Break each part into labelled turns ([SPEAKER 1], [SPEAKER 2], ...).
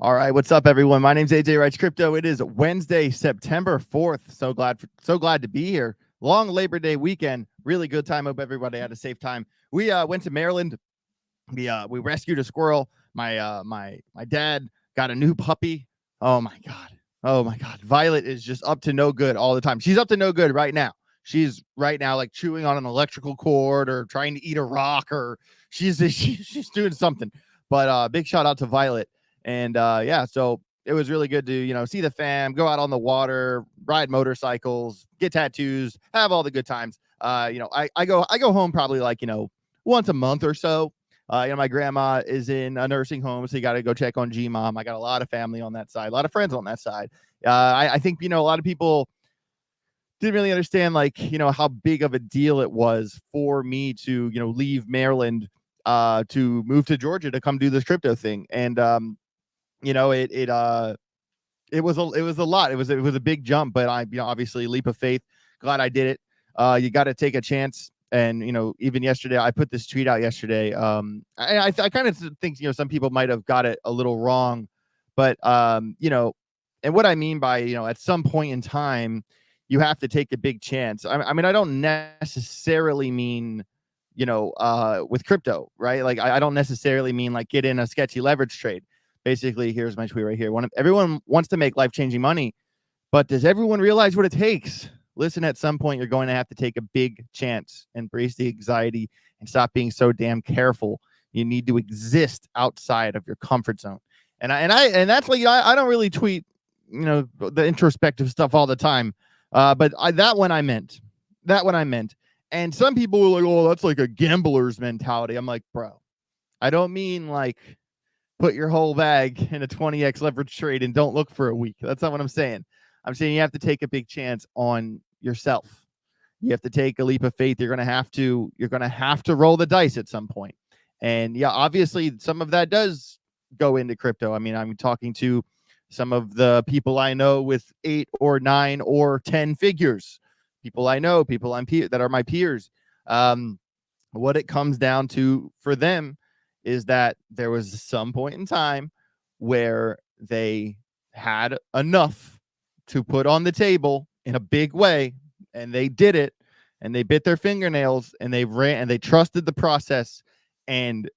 [SPEAKER 1] All right, what's up, everyone? My name's AJ Wrights Crypto. It is Wednesday, September 4th. So glad to be here. Long Labor Day weekend. Really good time. Hope everybody had a safe time. We went to Maryland. We rescued a squirrel. My dad got a new puppy. Oh my god. Oh my god. Violet is just up to no good all the time. She's up to no good right now. She's right now like chewing on an electrical cord or trying to eat a rock, or she's doing something. But big shout out to Violet. And yeah, so it was really good to, see the fam, go out on the water, ride motorcycles, get tattoos, have all the good times. I go home probably like, once a month or so. My grandma is in a nursing home, so you got to go check on G-Mom. I got a lot of family on that side, a lot of friends on that side. I think, a lot of people didn't really understand, like, how big of a deal it was for me to, leave Maryland to move to Georgia to come do this crypto thing. And, it was a lot. It was a big jump, but obviously leap of faith. Glad I did it. You got to take a chance. And, even yesterday, I put this tweet out yesterday. I kind of think, some people might have got it a little wrong, but, and what I mean by, at some point in time, you have to take a big chance. I mean, I don't necessarily mean, with crypto, right? Like, I don't necessarily mean like get in a sketchy leverage trade. Basically, here's my tweet right here. Everyone wants to make life-changing money, but does everyone realize what it takes? Listen, at some point, you're going to have to take a big chance, embrace the anxiety, and stop being so damn careful. You need to exist outside of your comfort zone. And that's like, I don't really tweet, the introspective stuff all the time. But that one I meant. And some people were like, oh, that's like a gambler's mentality. I'm like, bro, I don't mean like put your whole bag in a 20x leverage trade and don't look for a week. That's not what I'm saying. I'm saying you have to take a big chance on yourself. You have to take a leap of faith. You're going to have to roll the dice at some point. And yeah, obviously some of that does go into crypto. I mean, I'm talking to some of the people I know with 8 or 9 or 10 figures. People I know, that are my peers. What it comes down to for them is that there was some point in time where they had enough to put on the table in a big way, and they did it, and they bit their fingernails, and they ran, and they trusted the process, and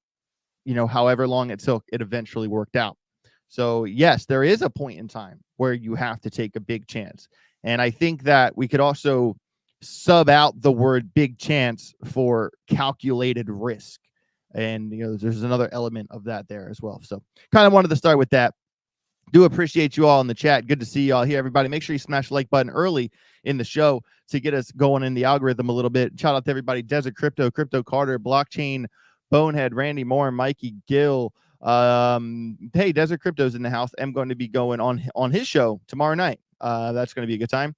[SPEAKER 1] however long it took, it eventually worked out. So yes, there is a point in time where you have to take a big chance, and I think that we could also sub out the word big chance for calculated risk. And, there's another element of that there as well. So kind of wanted to start with that. Do appreciate you all in the chat. Good to see you all here, everybody. Make sure you smash the like button early in the show to get us going in the algorithm a little bit. Shout out to everybody. Desert Crypto, Crypto Carter, Blockchain, Bonehead, Randy Moore, Mikey Gill. Hey, Desert Crypto's in the house. I'm going to be going on his show tomorrow night. That's going to be a good time.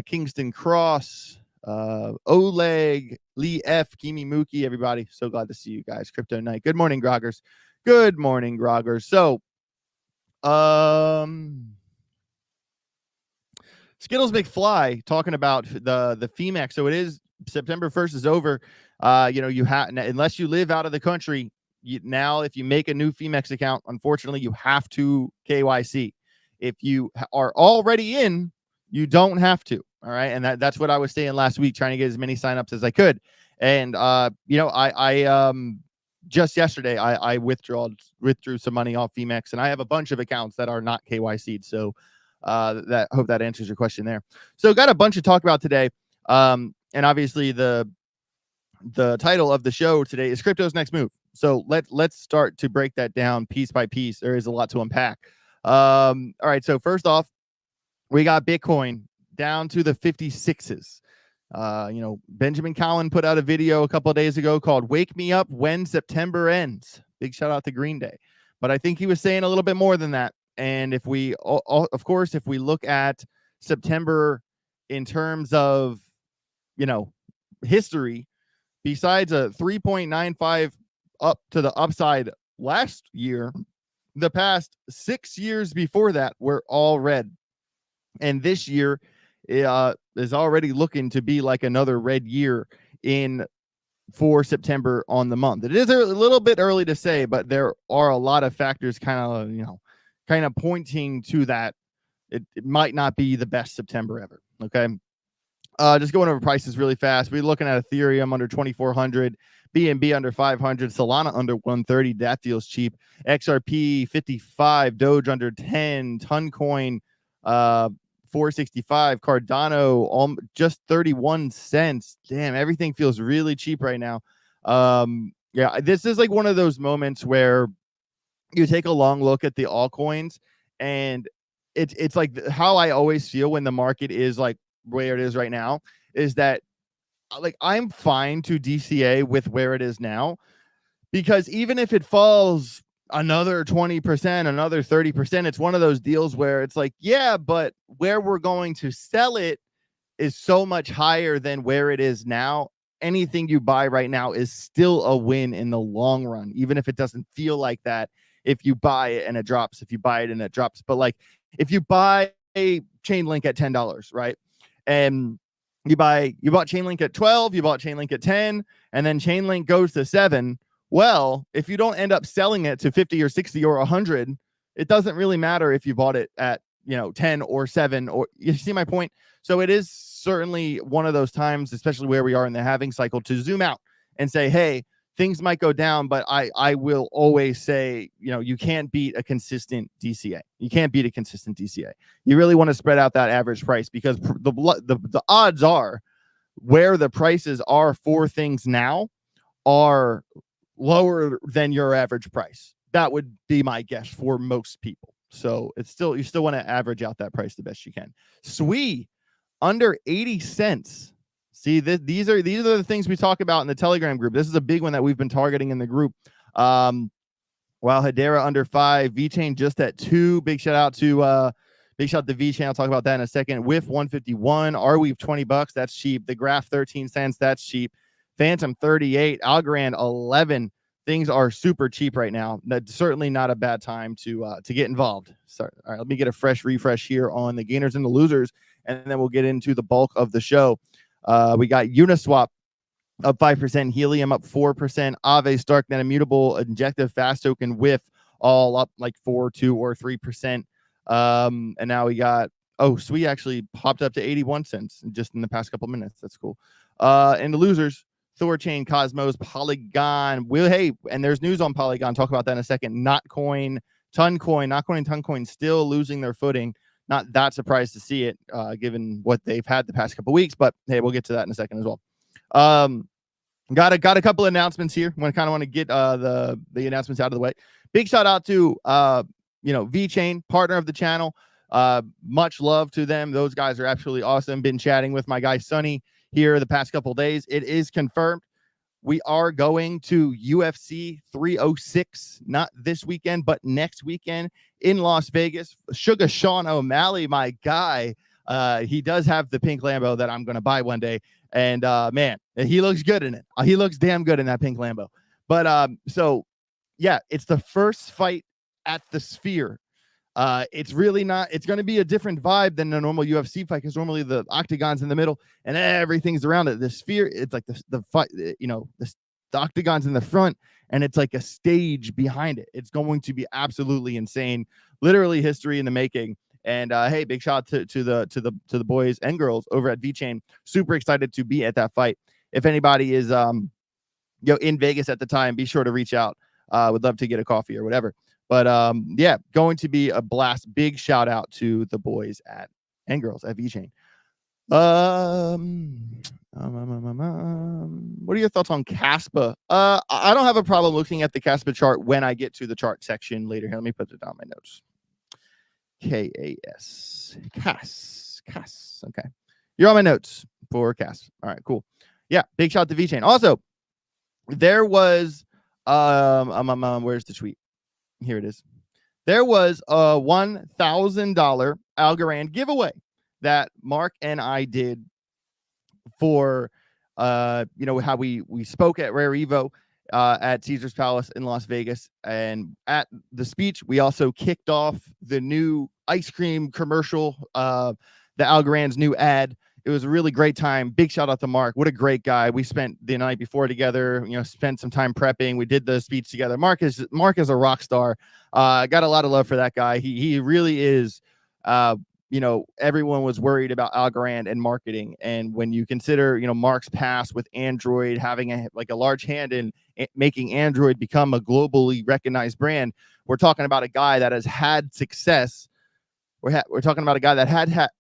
[SPEAKER 1] Kingston Cross, Oleg, Lee F, Kimi Mookie, everybody. So glad to see you guys. Crypto Night. Good morning, Groggers. Good morning, Groggers. So, Skittles McFly talking about the PHEMEX. So it is September 1st is over. You have, unless you live out of the country, now if you make a new PHEMEX account, unfortunately, you have to KYC. If you are already in, you don't have to. All right. And that's what I was saying last week, trying to get as many signups as I could. And, just yesterday, I withdrew some money off PHEMEX, and I have a bunch of accounts that are not KYC'd. So hope that answers your question there. So got a bunch to talk about today. And obviously the title of the show today is Crypto's Next Move. So let's start to break that down piece by piece. There is a lot to unpack. All right. So first off, we got Bitcoin down to the 56s. Benjamin Cowan put out a video a couple of days ago called Wake Me Up When September Ends. Big shout out to Green Day. But I think he was saying a little bit more than that. And if we look at September in terms of, history, besides a 3.95 up to the upside last year, the past 6 years before that were all red. And this year is already looking to be like another red year for September on the month. It is a little bit early to say, but there are a lot of factors kind of, kind of pointing to that it might not be the best September ever. Okay. Just going over prices really fast. We're looking at Ethereum under 2,400, BNB under 500, Solana under 130. That feels cheap. XRP 55, Doge under 10, Toncoin 465, Cardano just 31 cents. Damn, everything feels really cheap right now. Yeah, this is like one of those moments where you take a long look at the altcoins, and it's like how I always feel when the market is like where it is right now, is that like I'm fine to DCA with where it is now, because even if it falls another 20%, another 30%, it's one of those deals where it's like, yeah, but where we're going to sell it is so much higher than where it is now. Anything you buy right now is still a win in the long run, even if it doesn't feel like that. If you buy it and it drops, if you buy it and it drops, but like if you buy a Chainlink at $10, right? And you bought Chainlink at 12, you bought Chainlink at 10, and then Chainlink goes to 7. Well, if you don't end up selling it to 50 or 60 or 100, it doesn't really matter if you bought it at, 10 or 7, or you see my point? So it is certainly one of those times, especially where we are in the halving cycle, to zoom out and say, hey, things might go down, but I will always say, you can't beat a consistent DCA. You can't beat a consistent DCA. You really want to spread out that average price, because the odds are where the prices are for things now are lower than your average price. That would be my guess for most people. So you still want to average out that price the best you can. SWE under 80 cents. See, these are the things we talk about in the Telegram group. This is a big one that we've been targeting in the group. While Hedera under 5, VeChain just at 2. Big shout out to VeChain. I'll talk about that in a second. WIF 151, Arweave $20. That's cheap. The Graph 13 cents. That's cheap. Phantom 38, Algorand 11. Things are super cheap right now. That's certainly not a bad time to get involved. So, all right, let me get a fresh refresh here on the gainers and the losers, and then we'll get into the bulk of the show. We got Uniswap up 5%, Helium up 4%, Aave, Starknet, Immutable, Injective, Fast Token, WIF all up like 4, 2, or 3%. And now we got SWE actually popped up to 81 cents just in the past couple minutes. That's cool. And the losers, Thorchain, Cosmos, Polygon. And there's news on Polygon. Talk about that in a second. Notcoin, Toncoin still losing their footing. Not that surprised to see it, given what they've had the past couple weeks. But hey, we'll get to that in a second as well. Got a couple announcements here. Want to get the announcements out of the way. Big shout out to VeChain, partner of the channel. Much love to them. Those guys are absolutely awesome. Been chatting with my guy Sonny here the past couple of days. It is confirmed. We are going to UFC 306, not this weekend, but next weekend in Las Vegas. Sugar Sean O'Malley, my guy, he does have the pink Lambo that I'm going to buy one day. And man, he looks good in it. He looks damn good in that pink Lambo. But so, yeah, it's the first fight at the Sphere. It's really not, it's going to be a different vibe than a normal UFC fight, because normally the octagon's in the middle and everything's around it. The Sphere, it's like the fight, the octagon's in the front and it's like a stage behind it. It's going to be absolutely insane, literally history in the making. And hey, big shout out to the boys and girls over at VeChain. Super excited to be at that fight. If anybody is in Vegas at the time, be sure to reach out. Would love to get a coffee or whatever. But yeah, going to be a blast. Big shout out to the boys and girls at VeChain. What are your thoughts on Caspa? I don't have a problem looking at the Caspa chart when I get to the chart section later. Here, let me put it down my notes. Cas. Okay. You're on my notes for Cas. All right, cool. Yeah, big shout out to VeChain. Also, there was where's the tweet? Here it is. There was a $1,000 Algorand giveaway that Mark and I did for how we spoke at Rare Evo at Caesar's Palace in Las Vegas. And at the speech, we also kicked off the new ice cream commercial, the Algorand's new ad. It was a really great time. Big shout out to Mark. What a great guy. We spent the night before together, spent some time prepping. We did the speech together. Mark is a rock star. Got a lot of love for that guy. He really is. Everyone was worried about Algorand and marketing. And when you consider, Mark's past with Android, having a large hand in making Android become a globally recognized brand, we're talking about a guy that has had success. We're talking about a guy that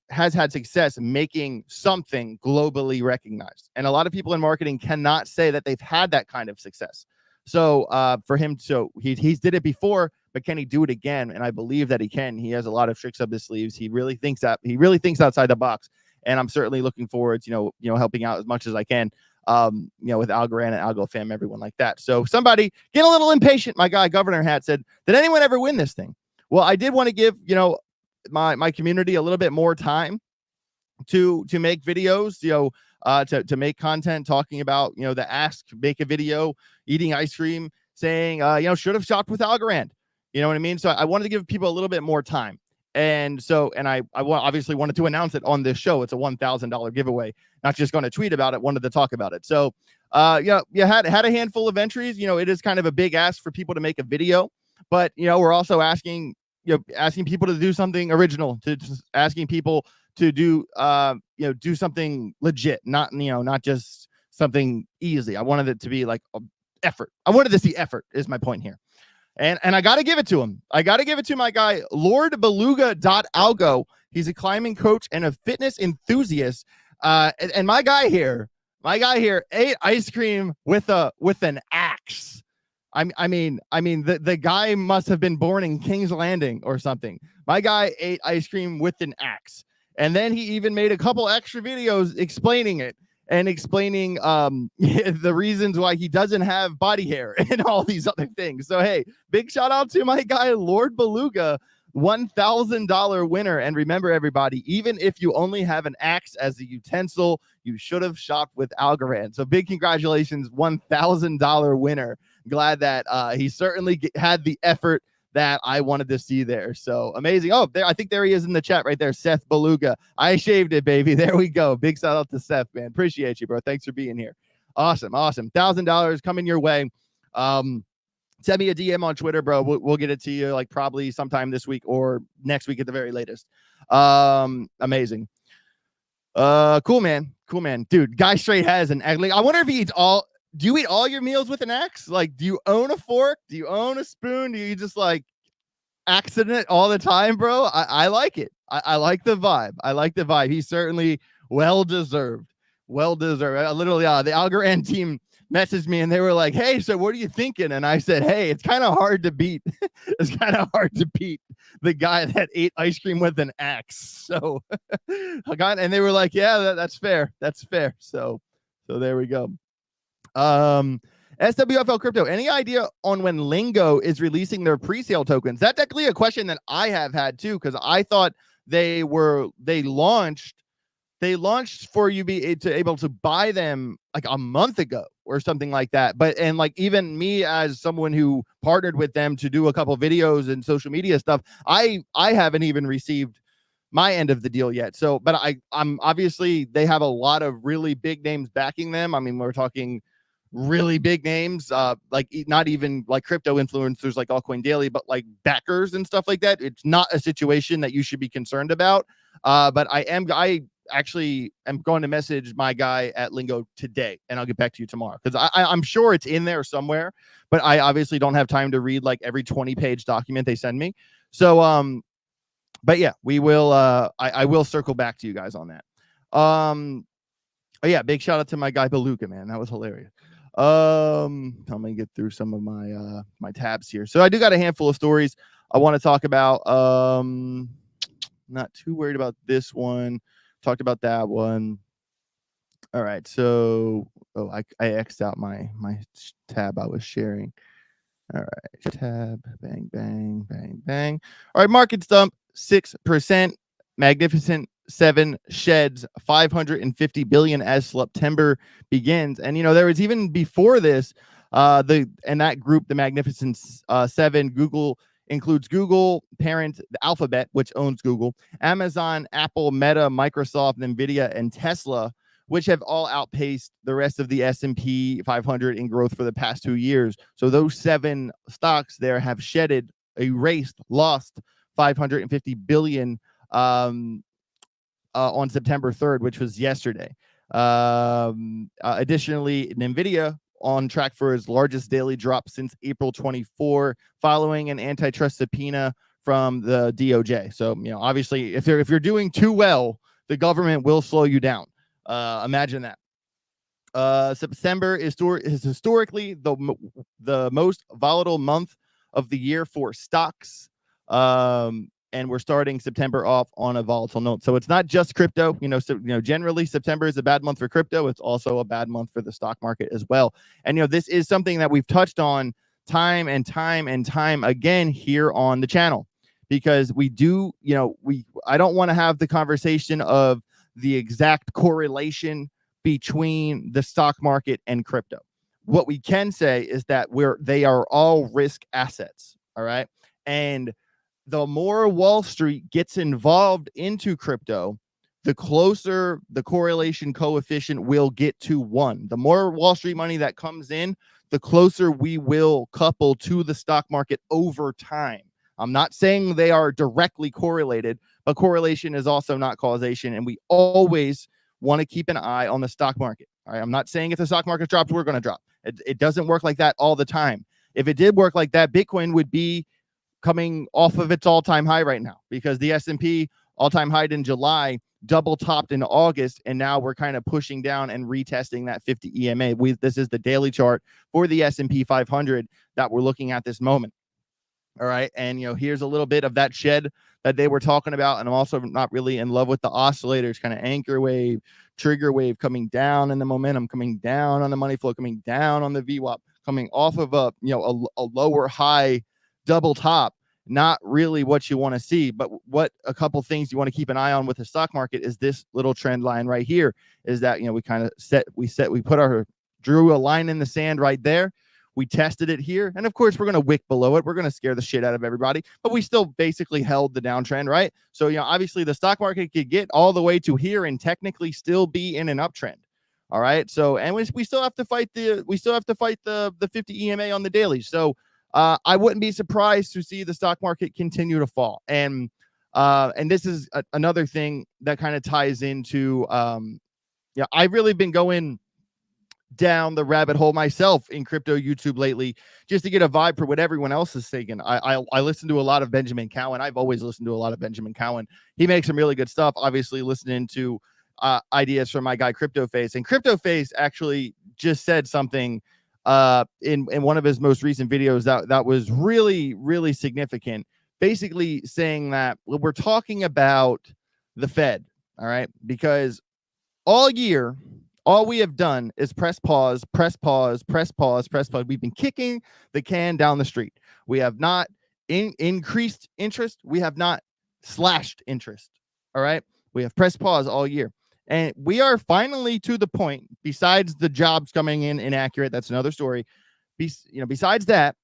[SPEAKER 1] has had success making something globally recognized. And a lot of people in marketing cannot say that they've had that kind of success. So for him, he's did it before, but can he do it again? And I believe that he can. He has a lot of tricks up his sleeves. He really thinks outside the box. And I'm certainly looking forward to, helping out as much as I can, with Algorand and AlgoFam, everyone like that. So somebody get a little impatient. My guy, Governor Hat, said, did anyone ever win this thing? Well, I did want to give, my community a little bit more time to make videos, to make content talking about, the ask, make a video, eating ice cream, saying, should have shopped with Algorand. You know what I mean? So I wanted to give people a little bit more time. And I obviously wanted to announce it on this show. It's a $1,000 giveaway, not just going to tweet about it, wanted to talk about it. So, you had a handful of entries. It is kind of a big ask for people to make a video, but, we're also asking people to do something original, asking people to do, do something legit, not just something easy. I wanted it to be like effort. I wanted to see effort is my point here. And I got to give it to him. I got to give it to my guy, LordBeluga.algo. He's a climbing coach and a fitness enthusiast. And my guy here ate ice cream with an axe. I mean, the guy must have been born in King's Landing or something. My guy ate ice cream with an axe. And then he even made a couple extra videos explaining it and explaining the reasons why he doesn't have body hair and all these other things. So, hey, big shout out to my guy, Lord Beluga, $1,000 winner. And remember, everybody, even if you only have an axe as a utensil, you should have shopped with Algorand. So big congratulations, $1,000 winner. Glad that he certainly had the effort that I wanted to see there. So amazing. Oh, there, I think there he is in the chat right there. Seth Beluga. I shaved it, baby. There we go. Big shout out to Seth, man. Appreciate you, bro. Thanks for being here. Awesome. $1,000 coming your way. Send me a DM on Twitter, bro. We'll get it to you like probably sometime this week or next week at the very latest. Amazing. Cool, man. Dude, guy straight has an egg. Like, I wonder if he eats all. Do you eat all your meals with an axe? Like, do you own a fork? Do you own a spoon? Do you just like accident it all the time, bro? I like it. I like the vibe. He's certainly well-deserved. Literally, the Algorand team messaged me and they were like, hey, so what are you thinking? And I said, hey, it's kind of hard to beat. It's kind of hard to beat the guy that ate ice cream with an axe. So, and they were like, yeah, that's fair. So there we go. SWFL Crypto, any idea on when Lingo is releasing their pre-sale tokens? That's actually a question that I have had too, because I thought they launched for you able to buy them like a month ago or something like that. But and like even me as someone who partnered with them to do a couple videos and social media stuff, I haven't even received my end of the deal yet. So, but I'm obviously they have a lot of really big names backing them. I mean, we're talking really big names, like not even like crypto influencers like Altcoin Daily, but like backers and stuff like that. It's not a situation that you should be concerned about. But I actually am going to message my guy at Lingo today, and I'll get back to you tomorrow because I'm sure it's in there somewhere. But I obviously don't have time to read like every 20-page document they send me. So, but yeah, we will. I will circle back to you guys on that. Oh yeah, big shout out to my guy Beluga, man. That was hilarious. I'm gonna get through some of my my tabs here. So I do got a handful of stories I want to talk about. Not too worried about this one. Talked about that one. All right. So I X'd out my tab I was sharing. All right. Tab. Bang, bang, bang, bang. All right. Market dump 6%. Magnificent 7 sheds 550 billion as September begins. And there was even before this, that group, the Magnificent 7, Google includes Google, parent Alphabet, which owns Google, Amazon, Apple, Meta, Microsoft, Nvidia, and Tesla, which have all outpaced the rest of the S&P 500 in growth for the past 2 years. So those 7 stocks there have lost 550 billion on September 3rd, which was yesterday. Additionally, Nvidia on track for its largest daily drop since April 24, following an antitrust subpoena from the DOJ. So, obviously, if you're doing too well, the government will slow you down. Imagine that. September is historically the most volatile month of the year for stocks. And we're starting September off on a volatile note. So it's not just crypto. Generally September is a bad month for crypto. It's also a bad month for the stock market as well. And this is something that we've touched on time and time again here on the channel, because we do, I don't want to have the conversation of the exact correlation between the stock market and crypto. What we can say is that they are all risk assets. All right. And the more Wall Street gets involved into crypto, the closer the correlation coefficient will get to 1. The more Wall Street money that comes in, the closer we will couple to the stock market over time. I'm not saying they are directly correlated, but correlation is also not causation. And we always want to keep an eye on the stock market. All right. I'm not saying if the stock market drops, we're going to drop. It doesn't work like that all the time. If it did work like that, Bitcoin would be coming off of its all-time high right now, because the S&P all-time high in July double topped in August, and now we're kind of pushing down and retesting that 50 EMA. This is the daily chart for the S&P 500 that we're looking at this moment. All right, and here's a little bit of that shed that they were talking about, and I'm also not really in love with the oscillators, kind of anchor wave, trigger wave coming down, and the momentum coming down on the money flow, coming down on the VWAP, coming off of a lower high double top. Not really what you want to see, but what a couple things you want to keep an eye on with the stock market is this little trend line right here. Is that we drew a line in the sand right there. We tested it here, and of course we're going to wick below it. We're going to scare the shit out of everybody, but we still basically held the downtrend, right? So obviously the stock market could get all the way to here and technically still be in an uptrend. All right, so and we still have to fight the 50 EMA on the daily. So I wouldn't be surprised to see the stock market continue to fall. And this is another thing that kind of ties into, I've really been going down the rabbit hole myself in crypto YouTube lately, just to get a vibe for what everyone else is thinking. I listen to a lot of Benjamin Cowan. I've always listened to a lot of Benjamin Cowan. He makes some really good stuff. Obviously, listening to ideas from my guy CryptoFace, and CryptoFace actually just said something in one of his most recent videos that was really, really significant, basically saying that we're talking about the Fed. All right, because all year, all we have done is press pause. We've been kicking the can down the street. We have not increased interest. We have not slashed interest. All right, we have pressed pause all year. And we are finally to the point, besides the jobs coming in inaccurate, that's another story. Besides that,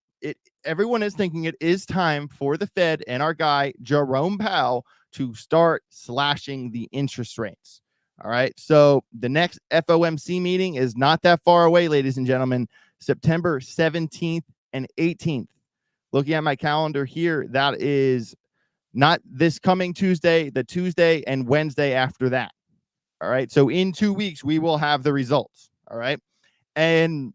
[SPEAKER 1] everyone is thinking it is time for the Fed and our guy, Jerome Powell, to start slashing the interest rates. All right. So the next FOMC meeting is not that far away, ladies and gentlemen, September 17th and 18th. Looking at my calendar here, that is not this coming Tuesday, the Tuesday and Wednesday after that. All right. So in 2 weeks, we will have the results. All right. And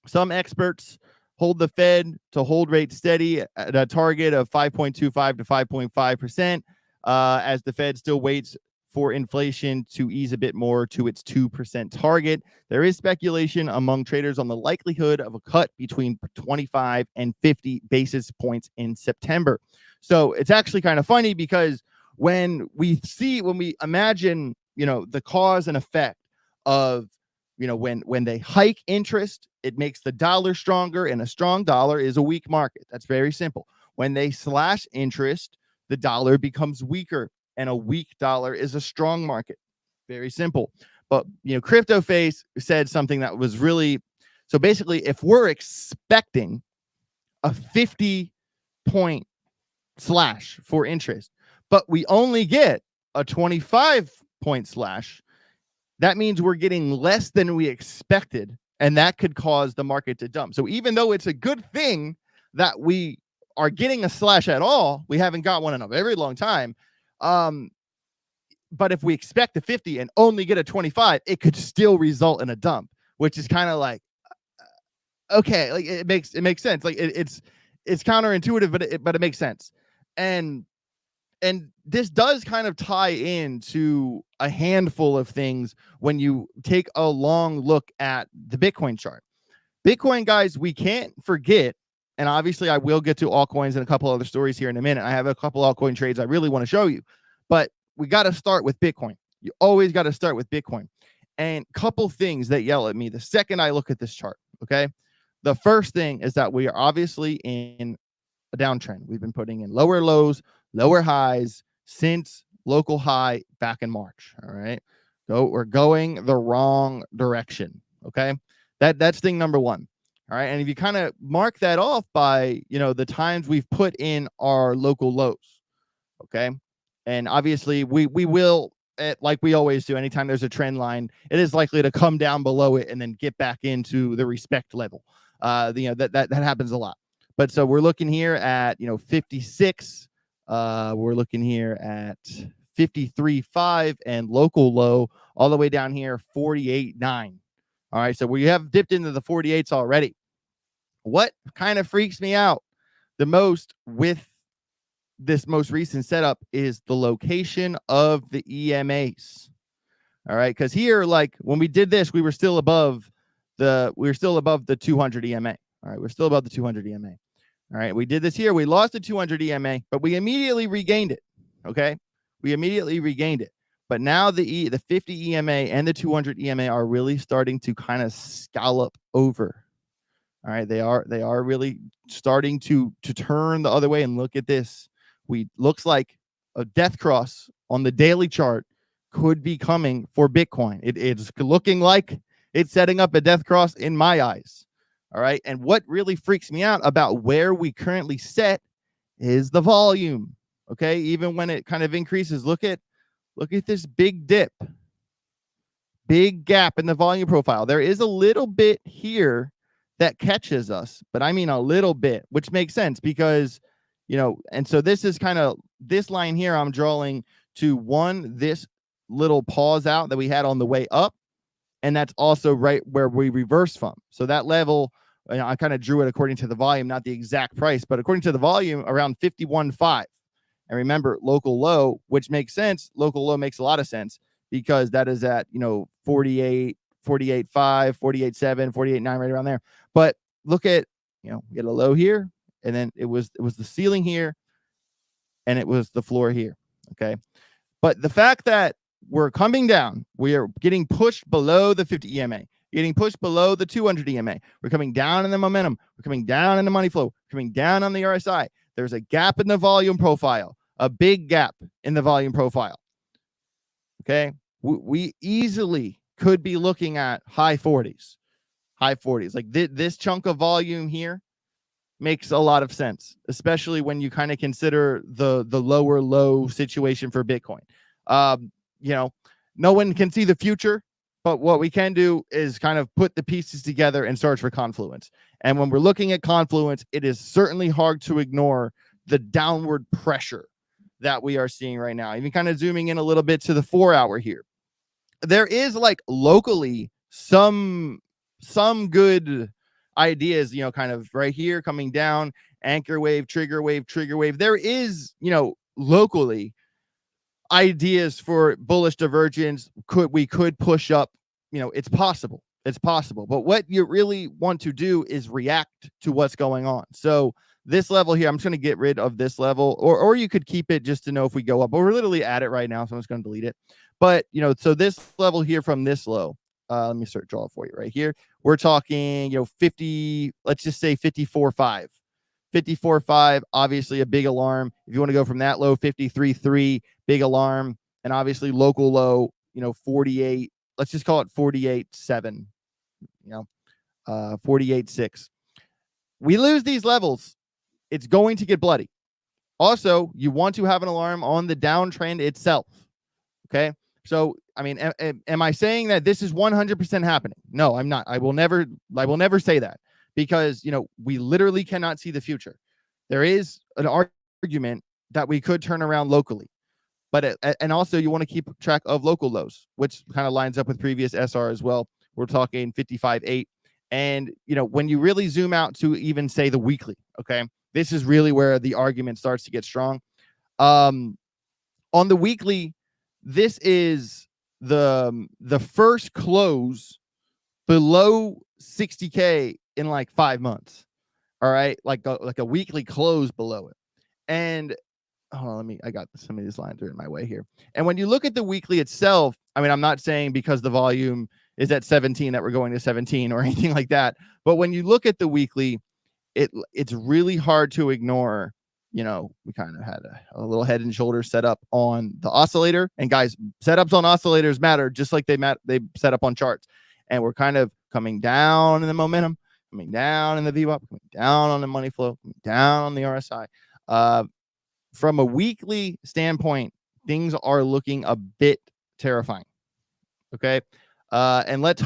[SPEAKER 1] some experts hold the Fed to hold rates steady at a target of 5.25 to 5.5%, as the Fed still waits for inflation to ease a bit more to its 2% target. There is speculation among traders on the likelihood of a cut between 25 and 50 basis points in September. So it's actually kind of funny, because when we imagine, the cause and effect of, when they hike interest, it makes the dollar stronger, and a strong dollar is a weak market. That's very simple. When they slash interest, the dollar becomes weaker, and a weak dollar is a strong market. Very simple. But, CryptoFace said something that was really, so basically, if we're expecting a 50-point slash for interest, but we only get a 25-point slash. That means we're getting less than we expected, and that could cause the market to dump. So even though it's a good thing that we are getting a slash at all, we haven't got one in a very long time. But if we expect a 50 and only get a 25, it could still result in a dump, which is kind of like, okay, like it makes sense. Like it's counterintuitive, but it makes sense. And this does kind of tie into a handful of things when you take a long look at the Bitcoin chart. Bitcoin, guys, we can't forget, and obviously I will get to altcoins and a couple other stories here in a minute. I have a couple altcoin trades I really want to show you, but we got to start with Bitcoin. You always got to start with Bitcoin. And couple things that yell at me the second I look at this chart, okay? The first thing is that we are obviously in a downtrend. We've been putting in lower lows, lower highs since local high back in March, all right? So we're going the wrong direction, okay? That's thing number one, all right? And if you kind of mark that off by, the times we've put in our local lows, okay? And obviously we will, like we always do, anytime there's a trend line, it is likely to come down below it and then get back into the respect level. That happens a lot. But so we're looking here at 56. We're looking here at 53.5 and local low all the way down here 48.9. All right, so we have dipped into the 48s already. What kind of freaks me out the most with this most recent setup is the location of the EMAs. All right, because here, like when we did this, we were still above the 200 EMA. All right, we're still above the 200 EMA. All right, we did this here. We lost the 200 EMA, but we immediately regained it. Okay, we immediately regained it. But now the 50 EMA and the 200 EMA are really starting to kind of scallop over. All right, they are really starting to turn the other way. And look at this. Looks like a death cross on the daily chart could be coming for Bitcoin. It's looking like it's setting up a death cross in my eyes. All right. And what really freaks me out about where we currently set is the volume. Okay. Even when it kind of increases, look at this big dip, big gap in the volume profile. There is a little bit here that catches us, but I mean a little bit, which makes sense because, and so this is kind of this line here I'm drawing to this little pause out that we had on the way up. And that's also right where we reversed from. So that level, I kind of drew it according to the volume, not the exact price, but according to the volume around 51.5. And remember, local low, which makes sense. Local low makes a lot of sense because that is at, 48, 48.5, 48.7, 48.9, right around there. But look at, we had a low here, and then it was the ceiling here, and it was the floor here. Okay. But the fact that we're coming down, we are getting pushed below the 50 EMA, getting pushed below the 200 EMA. We're coming down in the momentum. We're coming down in the money flow, coming down on the RSI. There's a gap in the volume profile, a big gap in the volume profile. Okay. We easily could be looking at high 40s. Like this chunk of volume here makes a lot of sense, especially when you kind of consider the lower low situation for Bitcoin. No one can see the future, but what we can do is kind of put the pieces together and search for confluence. And when we're looking at confluence, it is certainly hard to ignore the downward pressure that we are seeing right now. Even kind of zooming in a little bit to the 4-hour here. There is like locally some good ideas, kind of right here coming down, anchor wave, trigger wave, trigger wave. There is, locally ideas for bullish divergence. We could push up, it's possible. But what you really want to do is react to what's going on. So this level here, I'm just going to get rid of this level, or you could keep it just to know if we go up, but we're literally at it right now. So I'm just going to delete it. But, so this level here from this low, let me draw it for you right here. We're talking, 50, let's just say 54.5. 54.5, obviously a big alarm. If you want to go from that low, 53.3, big alarm. And obviously local low, 48, let's just call it 48.7, 48.6. We lose these levels, it's going to get bloody. Also, you want to have an alarm on the downtrend itself. Okay. So, I mean, am I saying that this is 100% happening? No, I'm not. I will never say that, because, we literally cannot see the future. There is an argument that we could turn around locally, but and also you want to keep track of local lows, which kind of lines up with previous SR as well. We're talking 55.8. And, when you really zoom out to even say the weekly, okay, this is really where the argument starts to get strong. On the weekly, this is the first close below 60K in like 5 months. All right, like a weekly close below it. And hold on, I got some of these lines are in my way here. And when you look at the weekly itself, I mean, I'm not saying because the volume is at 17 that we're going to 17 or anything like that. But when you look at the weekly, it's really hard to ignore. We kind of had a little head and shoulders set up on the oscillator. And guys, setups on oscillators matter just like they set up on charts. And we're kind of coming down in the momentum, coming down in the VWAP, coming down on the money flow, coming down on the RSI. From a weekly standpoint, things are looking a bit terrifying. Okay. And let's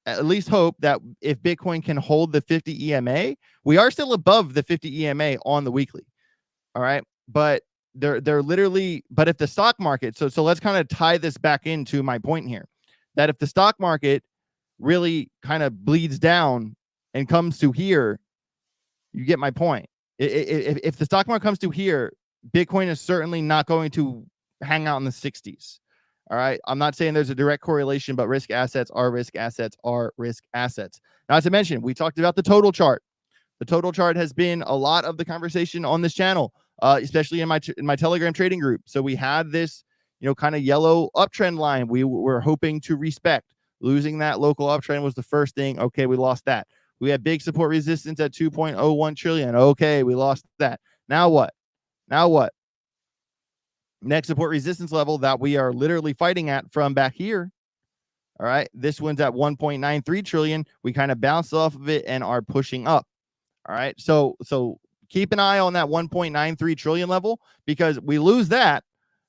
[SPEAKER 1] at least hope that if Bitcoin can hold the 50 EMA, we are still above the 50 EMA on the weekly. All right. But they're literally, but if the stock market, so let's kind of tie this back into my point here, that if the stock market really kind of bleeds down and comes to here, you get my point. If the stock market comes to here, Bitcoin is certainly not going to hang out in the 60s. All right. I'm not saying there's a direct correlation, but risk assets are risk assets are risk assets. Not to mention, we talked about the total chart. The total chart has been a lot of the conversation on this channel, especially in my Telegram trading group. So we had this, kind of yellow uptrend line we were hoping to respect. Losing that local uptrend was the first thing. Okay, we lost that. We had big support resistance at 2.01 trillion. Okay, we lost that. Now what? Next support resistance level that we are literally fighting at from back here. All right, this one's at 1.93 trillion. We kind of bounced off of it and are pushing up. All right, so keep an eye on that 1.93 trillion level, because we lose that,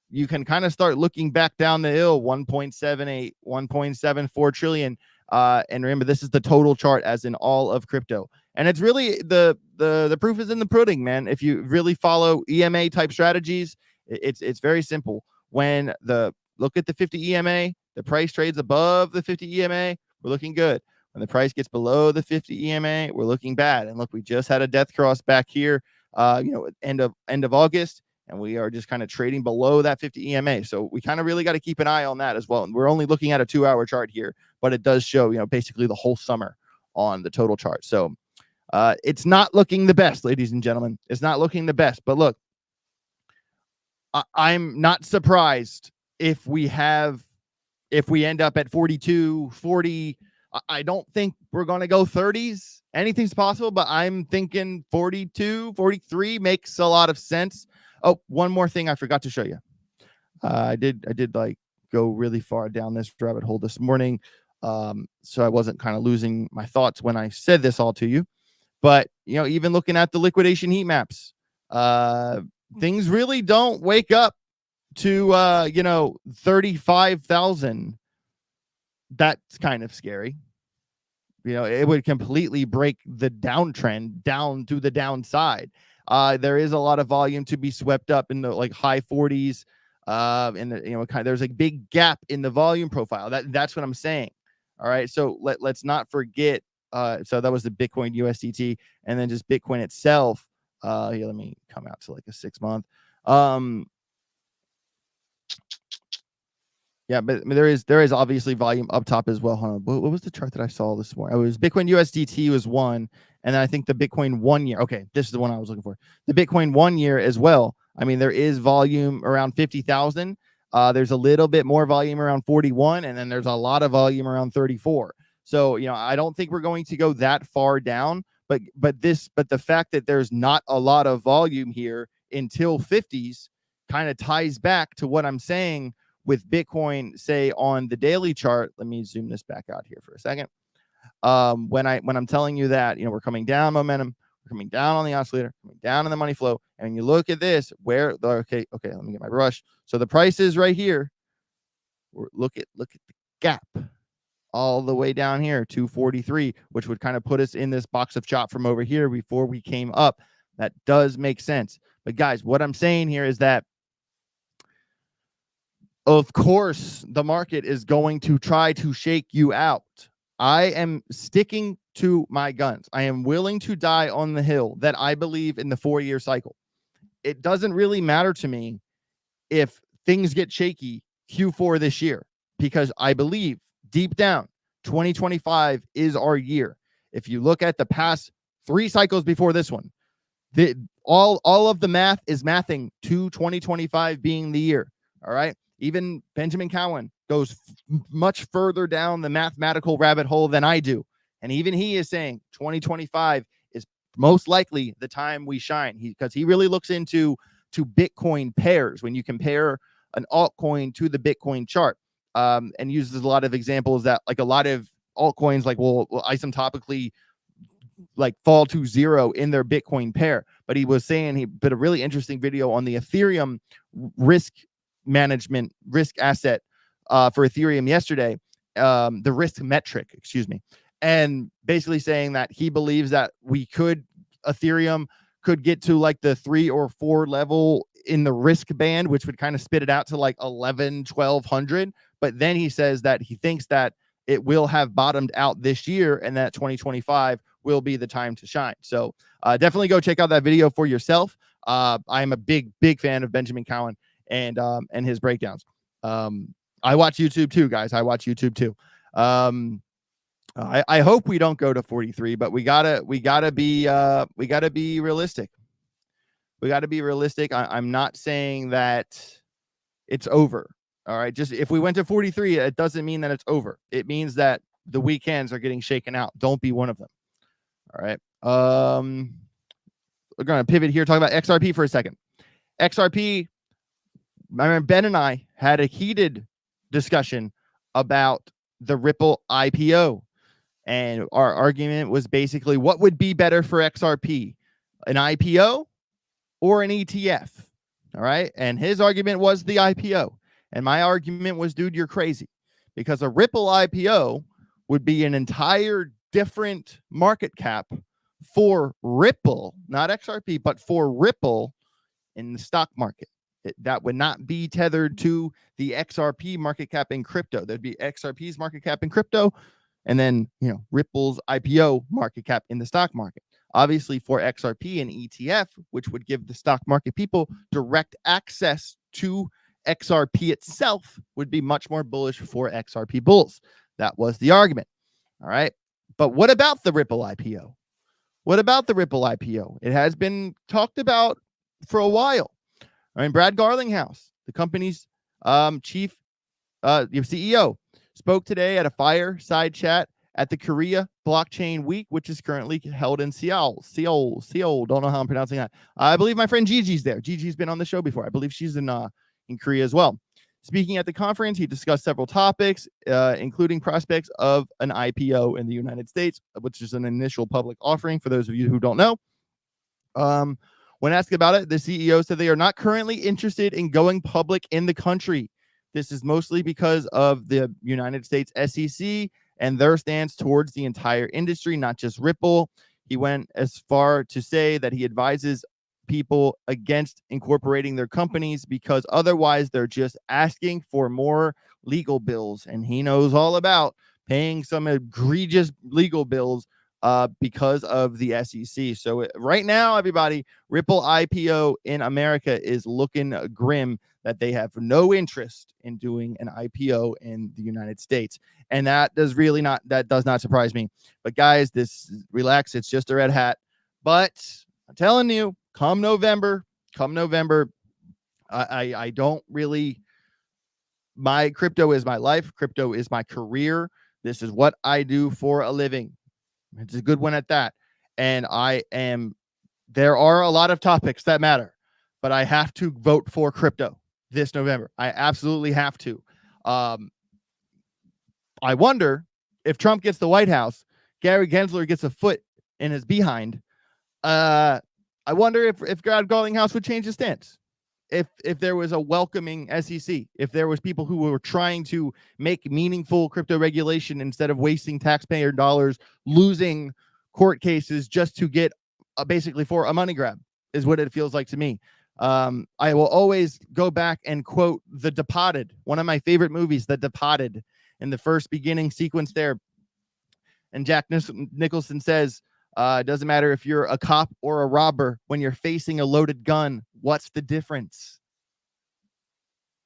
[SPEAKER 1] you can kind of start looking back down the hill, 1.78, 1.74 trillion. And remember, this is the total chart as in all of crypto. And it's really the proof is in the pudding, man. If you really follow EMA type strategies, it's very simple. When look at the 50 EMA, the price trades above the 50 EMA, we're looking good. When the price gets below the 50 EMA, we're looking bad. And look, we just had a death cross back here, end of August, and we are just kind of trading below that 50 EMA. So we kind of really got to keep an eye on that as well. And we're only looking at a 2-hour chart here, but it does show, basically the whole summer on the total chart. So it's not looking the best, ladies and gentlemen. It's not looking the best. But look, I'm not surprised if we end up at 42, 40. I don't think we're going to go 30s. Anything's possible, but I'm thinking 42, 43 makes a lot of sense. Oh, one more thing I forgot to show you. I did like go really far down this rabbit hole this morning. So I wasn't kind of losing my thoughts when I said this all to you. But, even looking at the liquidation heat maps, things really don't wake up to, 35,000. That's kind of scary. It would completely break the downtrend down to the downside. There is a lot of volume to be swept up in the like high 40s. And there's a big gap in the volume profile. That's what I'm saying. All right. So let's not forget. So that was the Bitcoin USDT, and then just Bitcoin itself. Here, let me come out to like a 6-month. Yeah, but there is obviously volume up top as well. Hold on. What was the chart that I saw this morning? It was Bitcoin USDT was one, and then I think the Bitcoin 1 year. Okay, this is the one I was looking for. The Bitcoin 1 year as well. I mean, there is volume around 50,000. There's a little bit more volume around 41, and then there's a lot of volume around 34. So, I don't think we're going to go that far down, but the fact that there's not a lot of volume here until 50s kind of ties back to what I'm saying with Bitcoin, say on the daily chart. Let me zoom this back out here for a second. When I'm telling you that, we're coming down momentum, we're coming down on the oscillator, coming down on the money flow. And when you look at this, where the okay, let me get my brush. So the price is right here. Look at the gap all the way down here, 243, which would kind of put us in this box of chop from over here before we came up. That does make sense. But guys, what I'm saying here is that, of course, the market is going to try to shake you out. I am sticking to my guns. I am willing to die on the hill that I believe in the 4-year cycle. It doesn't really matter to me if things get shaky Q4 this year, because I believe deep down 2025 is our year. If you look at the past 3 cycles before this one, all of the math is mathing to 2025 being the year. All right. Even Benjamin Cowan goes much further down the mathematical rabbit hole than I do. And even he is saying 2025 is most likely the time we shine, because he really looks into Bitcoin pairs when you compare an altcoin to the Bitcoin chart, and uses a lot of examples that, like, a lot of altcoins will asymptotically fall to 0 in their Bitcoin pair. But he was saying, he put a really interesting video on the Ethereum risk asset for Ethereum yesterday, the risk metric, excuse me, and basically saying that he believes that Ethereum could get to the 3 or 4 level in the risk band, which would kind of spit it out to 1,100-1,200. But then he says that he thinks that it will have bottomed out this year and that 2025 will be the time to shine. So definitely go check out that video for yourself. I am a big fan of Benjamin Cowan and his breakdowns. I watch YouTube too, guys. I watch YouTube too. I hope we don't go to 43, but we gotta be realistic. We gotta be realistic. I'm not saying that it's over. All right. Just if we went to 43, it doesn't mean that it's over. It means that the weekends are getting shaken out. Don't be one of them. All right. We're gonna pivot here, talk about XRP for a second. XRP, I remember Ben and I had a heated discussion about the Ripple IPO. And our argument was basically, what would be better for XRP, an IPO or an ETF? All right. And his argument was the IPO. And my argument was, dude, you're crazy, because a Ripple IPO would be an entire different market cap for Ripple, not XRP, but for Ripple in the stock market. That would not be tethered to the XRP market cap in crypto. There'd be XRP's market cap in crypto, and then, Ripple's IPO market cap in the stock market. Obviously, for XRP and ETF, which would give the stock market people direct access to XRP itself, would be much more bullish for XRP bulls. That was the argument. All right. But what about the Ripple IPO? What about the Ripple IPO? It has been talked about for a while. I mean, Brad Garlinghouse, the company's chief CEO, spoke today at a fireside chat at the Korea Blockchain Week, which is currently held in Seoul. Don't know how I'm pronouncing that. I believe my friend Gigi's there. Gigi's been on the show before. I believe she's in Korea as well. Speaking at the conference, he discussed several topics, including prospects of an IPO in the United States, which is an initial public offering, for those of you who don't know. When asked about it, the CEO said they are not currently interested in going public in the country. This is mostly because of the United States SEC and their stance towards the entire industry, not just Ripple. He went as far to say that he advises people against incorporating their companies because otherwise they're just asking for more legal bills. And he knows all about paying some egregious legal bills because of the SEC. So right now, everybody, Ripple IPO in America is looking grim, that they have no interest in doing an IPO in the United States. And that does not surprise me. But guys, relax. It's just a red hat. But I'm telling you, come November, I don't really, my crypto is my life. Crypto is my career. This is what I do for a living. It's a good one at that. And there are a lot of topics that matter, but I have to vote for crypto this November. I absolutely have to. I wonder if Trump gets the White House, Gary Gensler gets a foot in his behind, I wonder if God Garlinghouse would change his stance. If there was a welcoming SEC, if there was people who were trying to make meaningful crypto regulation instead of wasting taxpayer dollars, losing court cases just to get basically for a money grab, is what it feels like to me. I will always go back and quote The Departed, one of my favorite movies, The Departed, in the first beginning sequence there. And Jack Nicholson says, it doesn't matter if you're a cop or a robber. When you're facing a loaded gun, what's the difference?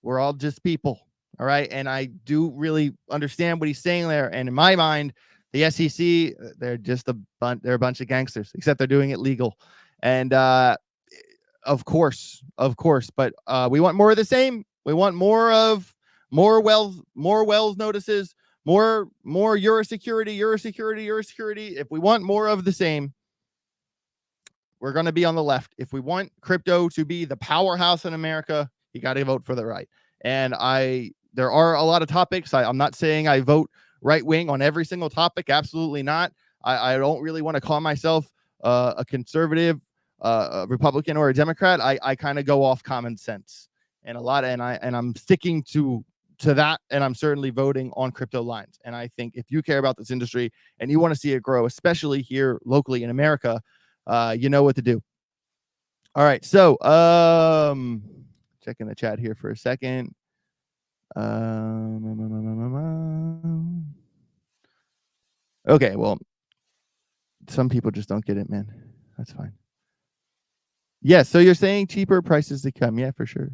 [SPEAKER 1] We're all just people. All right. And I do really understand what he's saying there. And in my mind, the SEC, they're just they're a bunch of gangsters, except they're doing it legal. And of course. But we want more of the same. We want more wells notices, more your security. If we want more of the same, we're going to be on the left. If we want crypto to be the powerhouse in America, you got to vote for the right. And there are a lot of topics. I'm not saying I vote right wing on every single topic. Absolutely not. I don't really want to call myself a conservative, a Republican, or a Democrat. I kind of go off common sense and I'm sticking to that. And I'm certainly voting on crypto lines. And I think if you care about this industry and you want to see it grow, especially here locally in America, you know what to do. All right. So, checking the chat here for a second. Okay. Well, some people just don't get it, man. That's fine. Yeah. So you're saying cheaper prices to come. Yeah, for sure.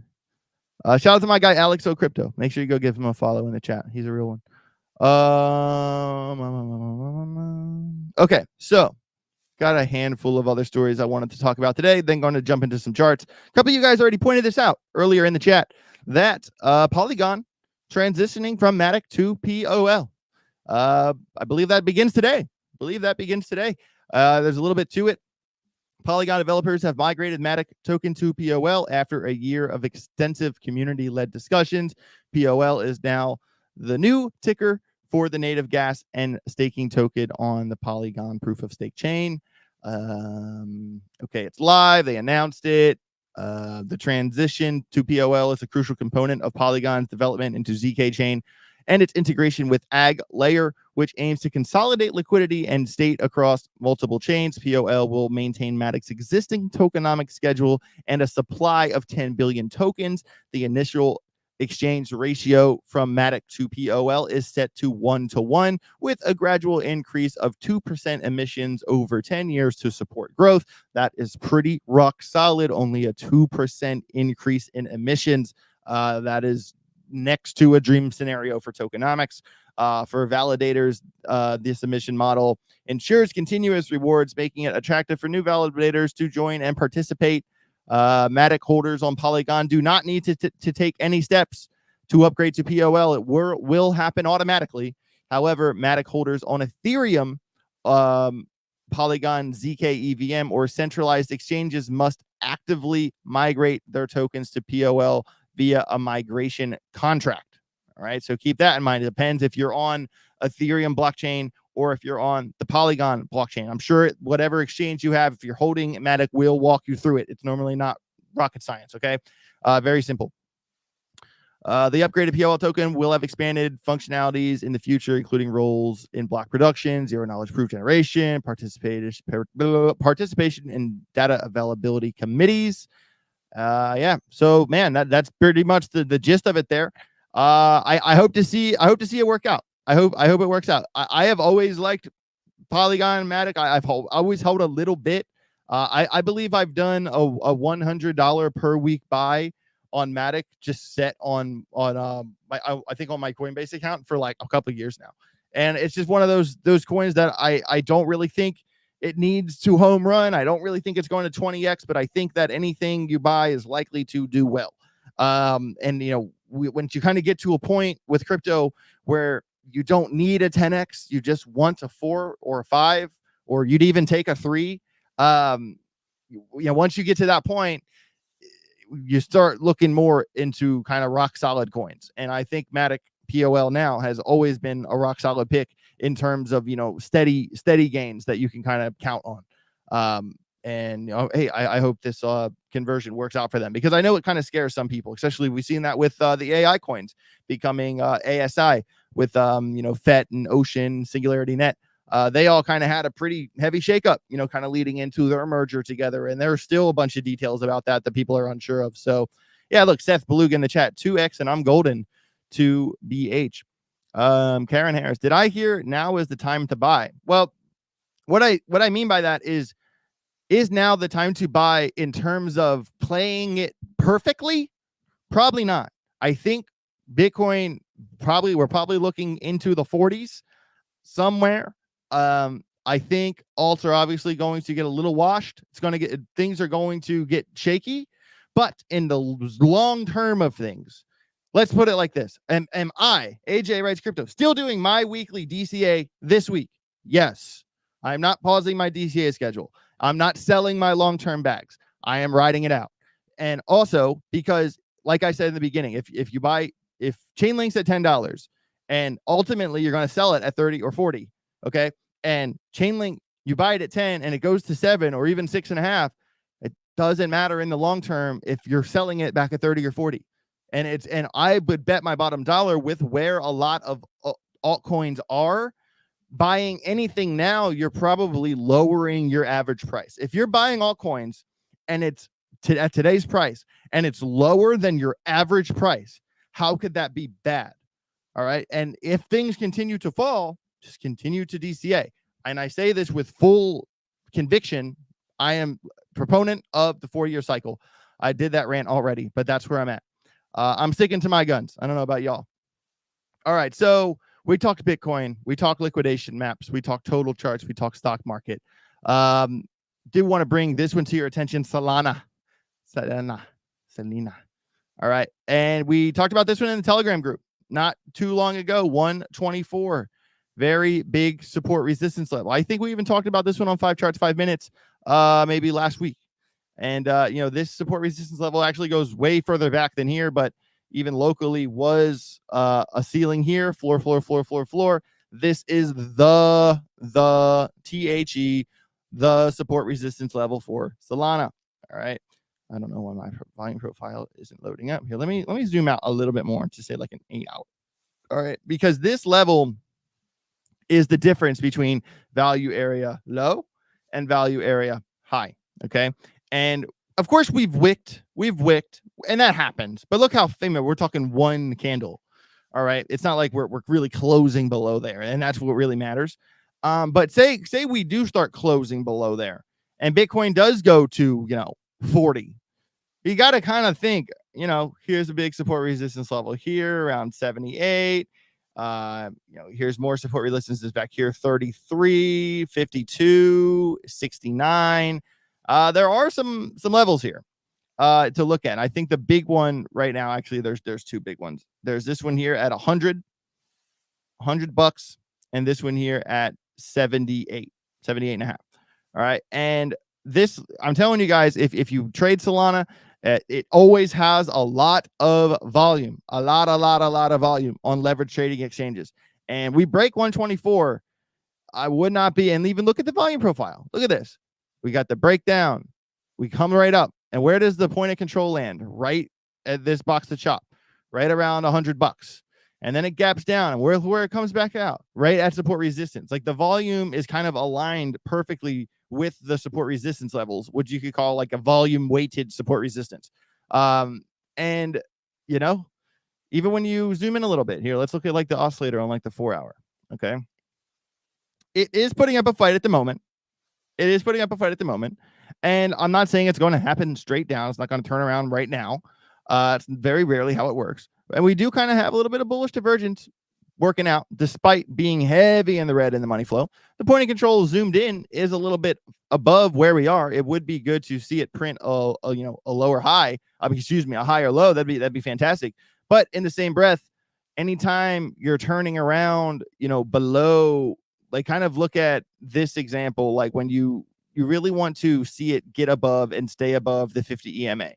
[SPEAKER 1] Shout out to my guy, Alex O Crypto. Make sure you go give him a follow in the chat. He's a real one. Okay. So, got a handful of other stories I wanted to talk about today, then going to jump into some charts. A couple of you guys already pointed this out earlier in the chat, that Polygon transitioning from Matic to POL. I believe that begins today. There's a little bit to it. Polygon developers have migrated Matic token to POL after a year of extensive community-led discussions. POL is now the new ticker for the native gas and staking token on the Polygon proof of stake chain. Okay, it's live. They announced it. The transition to POL is a crucial component of Polygon's development into ZK chain and its integration with AG layer, which aims to consolidate liquidity and state across multiple chains. POL will maintain Matic's existing tokenomic schedule and a supply of 10 billion tokens. The initial exchange ratio from Matic to POL is set to 1-to-1, with a gradual increase of 2% emissions over 10 years to support growth. That is pretty rock solid. Only a 2% increase in emissions. That is next to a dream scenario for tokenomics. For validators, this emission model ensures continuous rewards, making it attractive for new validators to join and participate. Matic holders on Polygon do not need to take any steps to upgrade to POL. It will happen automatically. However, Matic holders on Ethereum, Polygon, ZK, EVM, or centralized exchanges must actively migrate their tokens to POL via a migration contract. All right, so keep that in mind. It depends if you're on Ethereum blockchain or if you're on the Polygon blockchain. I'm sure whatever exchange you have, if you're holding Matic, will walk you through it. It's normally not rocket science, okay? Very simple. The upgraded POL token will have expanded functionalities in the future, including roles in block production, zero-knowledge proof generation, participation in data availability committees. Yeah, so man, that's pretty much the gist of it there. I hope to see it work out. I hope it works out. I have always liked Polygon and Matic. I've always held a little bit. I believe I've done a $100 per week buy on Matic, just set on I think on my Coinbase account for like a couple of years now. And it's just one of those coins that I don't really think it needs to home run. I don't really think it's going to 20x, but I think that anything you buy is likely to do well. And you know, once you kind of get to a point with crypto where you don't need a 10x, you just want a 4 or a 5, or you'd even take a 3. You know, once you get to that point, you start looking more into kind of rock solid coins. And I think Matic POL now has always been a rock solid pick in terms of, you know, steady gains that you can kind of count on. And hey, I hope this conversion works out for them, because I know it kind of scares some people, especially we've seen that with the AI coins becoming ASI with FET and Ocean, Singularity Net. They all kind of had a pretty heavy shakeup, kind of leading into their merger together. And there's still a bunch of details about that people are unsure of. So yeah, look, Seth Beluga in the chat, 2x, and I'm golden to BH. Karen Harris, did I hear now is the time to buy? Well, what I mean by that is now the time to buy in terms of playing it perfectly? Probably not. I think Bitcoin we're probably looking into the 40s somewhere. I think alts are obviously going to get a little washed. Things are going to get shaky, but in the long term of things, let's put it like this. Am I, AJ Writes Crypto, still doing my weekly DCA this week? Yes. I'm not pausing my DCA schedule. I'm not selling my long-term bags. I am riding it out. And also because, like I said in the beginning, if Chainlink's at $10 and ultimately you're going to sell it at 30 or 40, okay? And Chainlink, you buy it at 10 and it goes to 7 or even 6.5, it doesn't matter in the long term if you're selling it back at 30 or 40. And I would bet my bottom dollar with where a lot of altcoins are, buying anything now, you're probably lowering your average price. If you're buying altcoins and it's at today's price and it's lower than your average price, how could that be bad? All right. And if things continue to fall, just continue to DCA. And I say this with full conviction. I am proponent of the 4-year cycle. I did that rant already, but that's where I'm at. I'm sticking to my guns. I don't know about y'all. All right. So we talked Bitcoin. We talked liquidation maps. We talked total charts. We talked stock market. Do want to bring this one to your attention. Solana. All right. And we talked about this one in the Telegram group not too long ago. 124. Very big support resistance level. I think we even talked about this one on 5 Charts 5 Minutes maybe last week. And this support resistance level actually goes way further back than here, but even locally was a ceiling here, floor. This is the THE, the support resistance level for Solana. All right. I don't know why my volume profile isn't loading up here. Let me zoom out a little bit more to say like an 8 hour. All right. Because this level is the difference between value area low and value area high. Okay. And of course we've wicked, and that happens. But look how famous, we're talking one candle. All right. It's not like we're really closing below there. And that's what really matters. But say we do start closing below there and Bitcoin does go to, 40. You got to kind of think, here's a big support resistance level here around 78. Here's more support resistances back here, 33, 52, 69. There are some levels here to look at. I think the big one right now, actually, there's 2 big ones. There's this one here at $100 bucks, and this one here at 78 and a half. All right. And this, I'm telling you guys, if you trade Solana, it always has a lot of volume, a lot of volume on leverage trading exchanges. And we break 124. I would not be, and even look at the volume profile. Look at this. We got the breakdown. We come right up. And where does the point of control land? Right at this box to chop, right around $100. And then it gaps down, and where it comes back out, right at support resistance. Like the volume is kind of aligned perfectly with the support resistance levels, which you could call like a volume weighted support resistance. And even when you zoom in a little bit here, let's look at like the oscillator on like the 4 hour. Okay. It is putting up a fight at the moment. And I'm not saying it's going to happen straight down. It's not going to turn around right now. It's very rarely how it works. And we do kind of have a little bit of bullish divergence working out, despite being heavy in the red in the money flow. The point of control zoomed in is a little bit above where we are. It would be good to see it print a lower high, a higher low. That'd be fantastic. But in the same breath, anytime you're turning around, below, like kind of look at this example, like when you really want to see it get above and stay above the 50 EMA.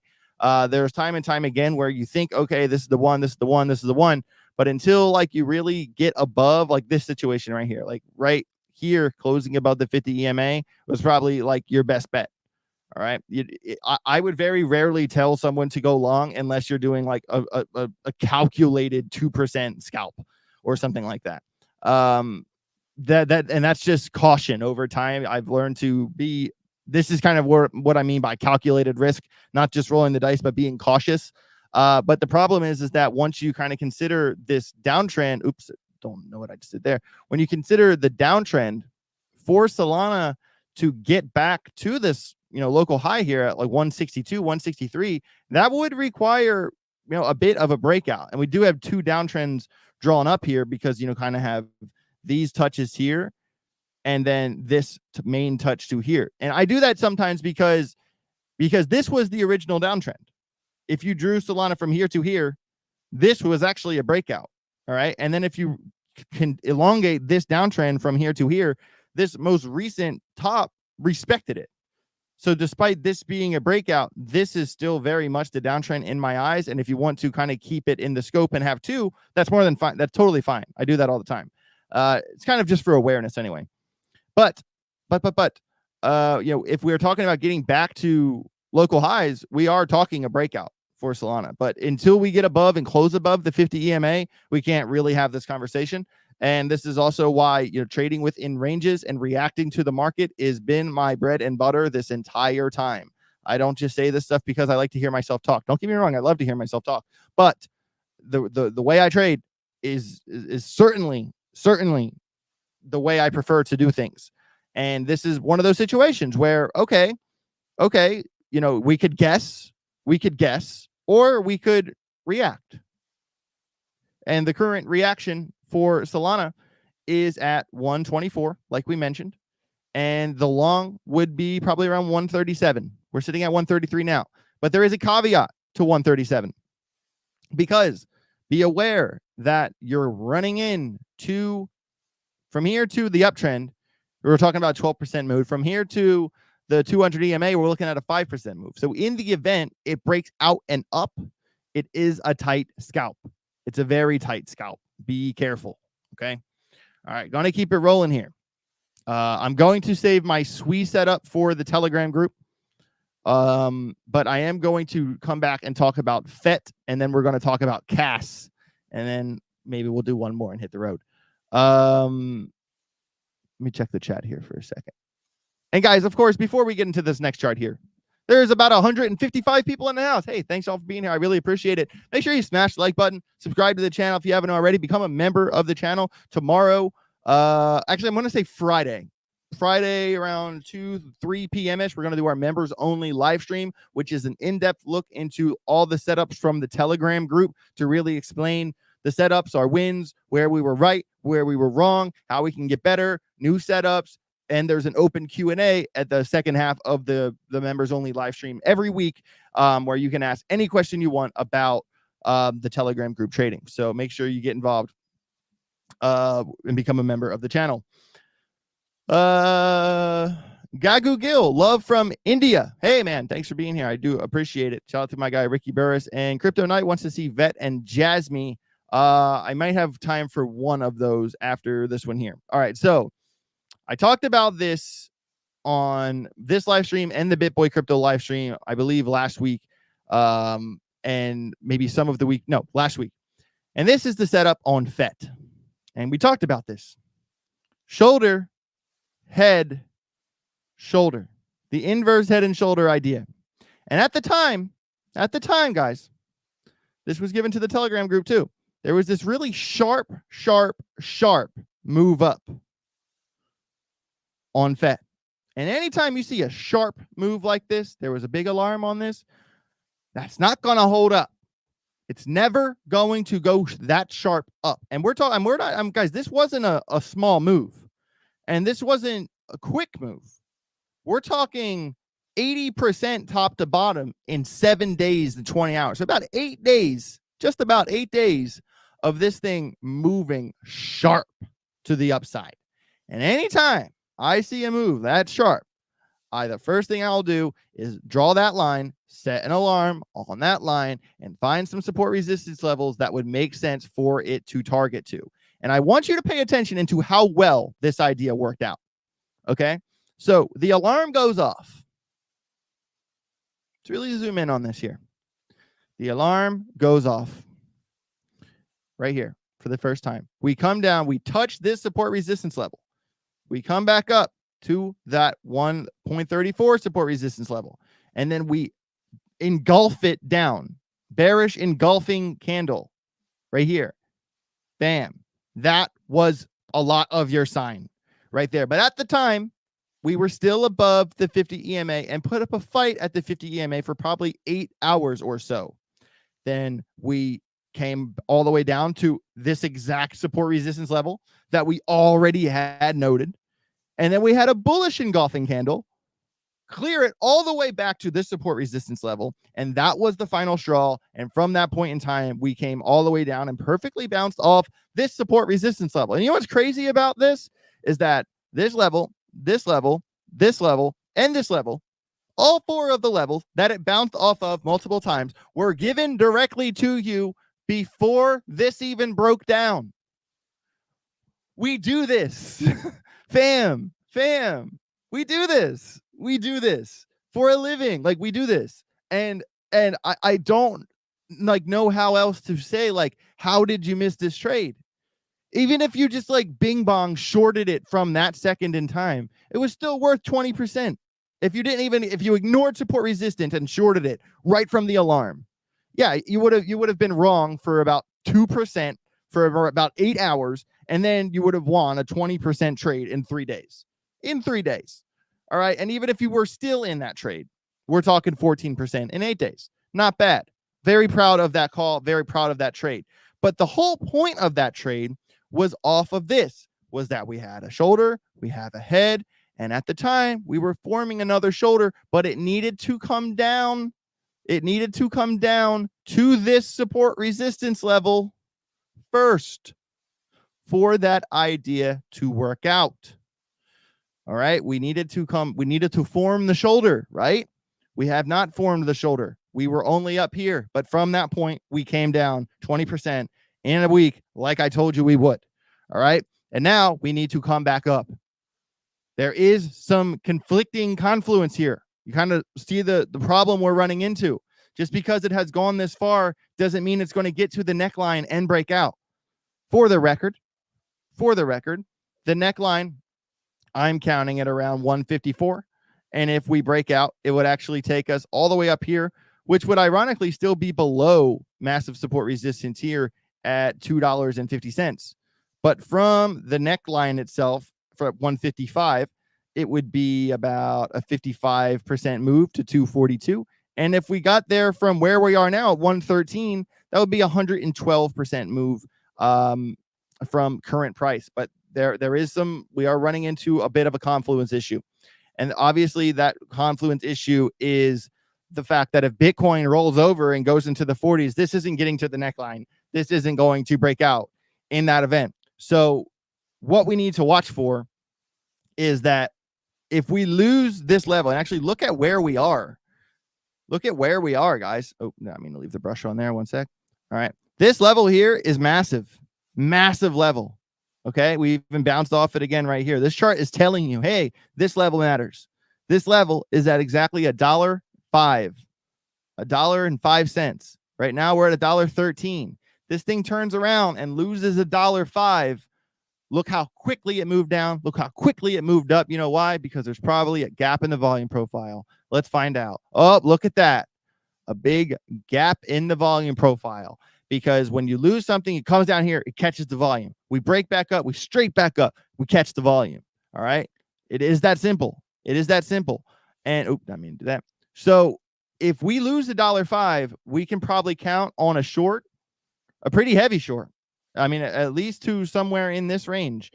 [SPEAKER 1] There's time and time again where you think, okay, this is the one. But until like you really get above like this situation right here, like right here, closing above the 50 EMA was probably like your best bet. All right. I would very rarely tell someone to go long unless you're doing like a calculated 2% scalp or something like that. And that's just caution over time. I've learned to be, this is kind of what I mean by calculated risk, not just rolling the dice, but being cautious. But the problem is that once you kind of consider this downtrend, oops, don't know what I just did there. When you consider the downtrend for Solana to get back to this, local high here at like 162, 163, that would require, a bit of a breakout. And we do have two downtrends drawn up here because, kind of have these touches here and then this main touch to here. And I do that sometimes because this was the original downtrend. If you drew Solana from here to here, this was actually a breakout. All right. And then if you can elongate this downtrend from here to here, this most recent top respected it. So despite this being a breakout, this is still very much the downtrend in my eyes. And if you want to kind of keep it in the scope and have two, that's more than fine. That's totally fine. I do that all the time. It's kind of just for awareness anyway. But, if we're talking about getting back to local highs, we are talking a breakout for Solana. But until we get above and close above the 50 EMA, we can't really have this conversation. And this is also why, trading within ranges and reacting to the market has been my bread and butter this entire time. I don't just say this stuff because I like to hear myself talk. Don't get me wrong. I love to hear myself talk. But the way I trade is certainly the way I prefer to do things. And this is one of those situations where, okay, we could guess, or we could react. And the current reaction for Solana is at 124, like we mentioned. And the long would be probably around 137. We're sitting at 133 now. But there is a caveat to 137. Because be aware that you're running in from here to the uptrend, we're talking about 12% move. From here to the 200 EMA, we're looking at a 5% move. So in the event it breaks out and up, it is a tight scalp. It's a very tight scalp. Be careful. Okay. All right. Going to keep it rolling here. I'm going to save my SWE setup for the Telegram group. But I am going to come back and talk about FET, and then we're going to talk about CAS, and then maybe we'll do one more and hit the road. Let me check the chat here for a second. And guys, of course, before we get into this next chart here, there's about 155 people in the house. Hey, thanks all for being here. I really appreciate it. Make sure you smash the like button, subscribe to the channel if you haven't already, become a member of the channel. Tomorrow, actually, I'm going to say Friday around 2-3 p.m.ish, we're going to do our members only live stream, which is an in-depth look into all the setups from the Telegram group to really explain the setups, our wins, where we were right, where we were wrong, how we can get better, new setups. And there's an open Q&A at the second half of the members only live stream every week, where you can ask any question you want about the Telegram group trading. So make sure you get involved and become a member of the channel. Gagu Gill, love from India. Hey man, thanks for being here. I do appreciate it. Shout out to my guy Ricky Burris. And Crypto Knight wants to see Vet and Jasmine. I might have time for one of those after this one here. All right, so I talked about this on this live stream and the BitBoy Crypto live stream, I believe last week, and maybe some of the week. No, last week. And this is the setup on FET. And we talked about this. Shoulder, head, shoulder. The inverse head and shoulder idea. And at the time, guys, this was given to the Telegram group too. There was this really sharp move up on FET. And anytime you see a sharp move like this, there was a big alarm on this. That's not going to hold up. It's never going to go that sharp up. And we're not, guys, this wasn't a small move. And this wasn't a quick move. We're talking 80% top to bottom in 7 days to 20 hours. So about 8 days, just about 8 days of this thing moving sharp to the upside. And anytime I see a move that sharp, the first thing I'll do is draw that line, set an alarm on that line, and find some support resistance levels that would make sense for it to target to. And I want you to pay attention into how well this idea worked out. Okay? So the alarm goes off. Let's really zoom in on this here. The alarm goes off right here for the first time. We come down, we touch this support resistance level. We come back up to that 1.34 support resistance level. And then we engulf it down. Bearish engulfing candle right here. Bam. That was a lot of your sign right there. But at the time, we were still above the 50 EMA and put up a fight at the 50 EMA for probably 8 hours or so. Then we came all the way down to this exact support resistance level that we already had noted. And then we had a bullish engulfing candle, clear it all the way back to this support resistance level. And that was the final straw. And from that point in time, we came all the way down and perfectly bounced off this support resistance level. And you know what's crazy about this is that this level, this level, this level, and this level, all 4 of the levels that it bounced off of multiple times were given directly to you before this even broke down. We do this. Fam, we do this. We do this for a living. Like, we do this. And I don't like know how else to say, like, how did you miss this trade? Even if you just like bing bong shorted it from that second in time, it was still worth 20%. If you ignored support resistance and shorted it right from the alarm, yeah, you would have been wrong for about 2% for about 8 hours, and then you would have won a 20% trade in 3 days. In 3 days. All right. And even if you were still in that trade, we're talking 14% in 8 days. Not bad. Very proud of that call. Very proud of that trade. But the whole point of that trade was off of this, was that we had a shoulder, we have a head, and at the time we were forming another shoulder, but it needed to come down. It needed to come down to this support resistance level first for that idea to work out. All right. We needed to form the shoulder, right? We have not formed the shoulder. We were only up here, but from that point, we came down 20% in a week, like I told you we would. All right. And now we need to come back up. There is some confluence here. You kind of see the problem we're running into. Just because it has gone this far doesn't mean it's going to get to the neckline and break out. For the record, the neckline, I'm counting at around 154. And if we break out, it would actually take us all the way up here, which would ironically still be below massive support resistance here at $2.50. But from the neckline itself, for 155, it would be about a 55% move to 242. And if we got there from where we are now at 113, that would be 112% move from current price. But there is we are running into a bit of a confluence issue. And obviously that confluence issue is the fact that if Bitcoin rolls over and goes into the 40s, this isn't getting to the neckline. This isn't going to break out in that event. So what we need to watch for is that if we lose this level, and actually look at where we are. Look at where we are, guys. Oh, no, I mean to leave the brush on there. One sec. All right. This level here is massive level. Okay. We even bounced off it again right here. This chart is telling you, hey, this level matters. This level is at exactly $1.05. $1.05. Right now we're at $1.13. This thing turns around and loses $1.05. Look how quickly it moved down. Look how quickly it moved up. You know why? Because there's probably a gap in the volume profile. Let's find out. Oh, look at that. A big gap in the volume profile. Because when you lose something, it comes down here, it catches the volume. We break back up, we straight back up, we catch the volume. All right. It is that simple. It is that simple. And I mean do that. So if we lose $1.05, we can probably count on a short, a pretty heavy short. I mean, at least to somewhere in this range,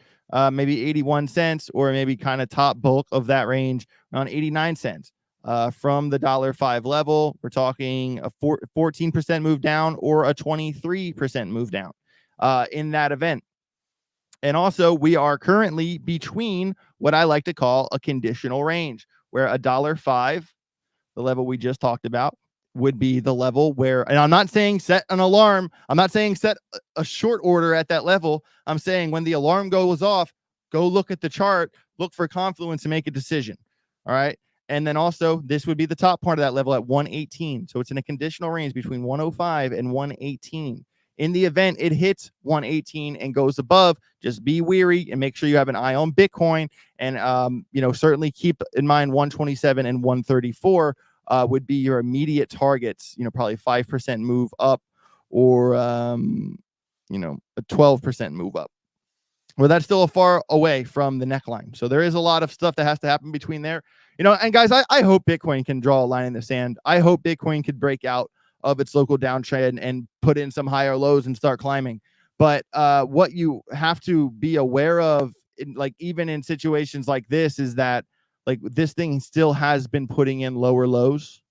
[SPEAKER 1] maybe 81 cents, or maybe kind of top bulk of that range around 89 cents. From the $1.05 level, we're talking a 14% move down or a 23% move down in that event. And also, we are currently between what I like to call a conditional range, where $1.05, the level we just talked about, would be the level where, and I'm not saying set an alarm. I'm not saying set a short order at that level. I'm saying when the alarm goes off, go look at the chart, look for confluence and make a decision. All right. And then also this would be the top part of that level at 118. So it's in a conditional range between 105 and 118. In the event it hits 118 and goes above, just be weary and make sure you have an eye on Bitcoin. And certainly keep in mind 127 and 134 would be your immediate targets. Probably 5% move up, or a 12% move up. Well, that's still far away from the neckline. So there is a lot of stuff that has to happen between there. And guys, I hope Bitcoin can draw a line in the sand. I hope Bitcoin could break out of its local downtrend and put in some higher lows and start climbing. But what you have to be aware of, even in situations like this, is that this thing still has been putting in lower lows.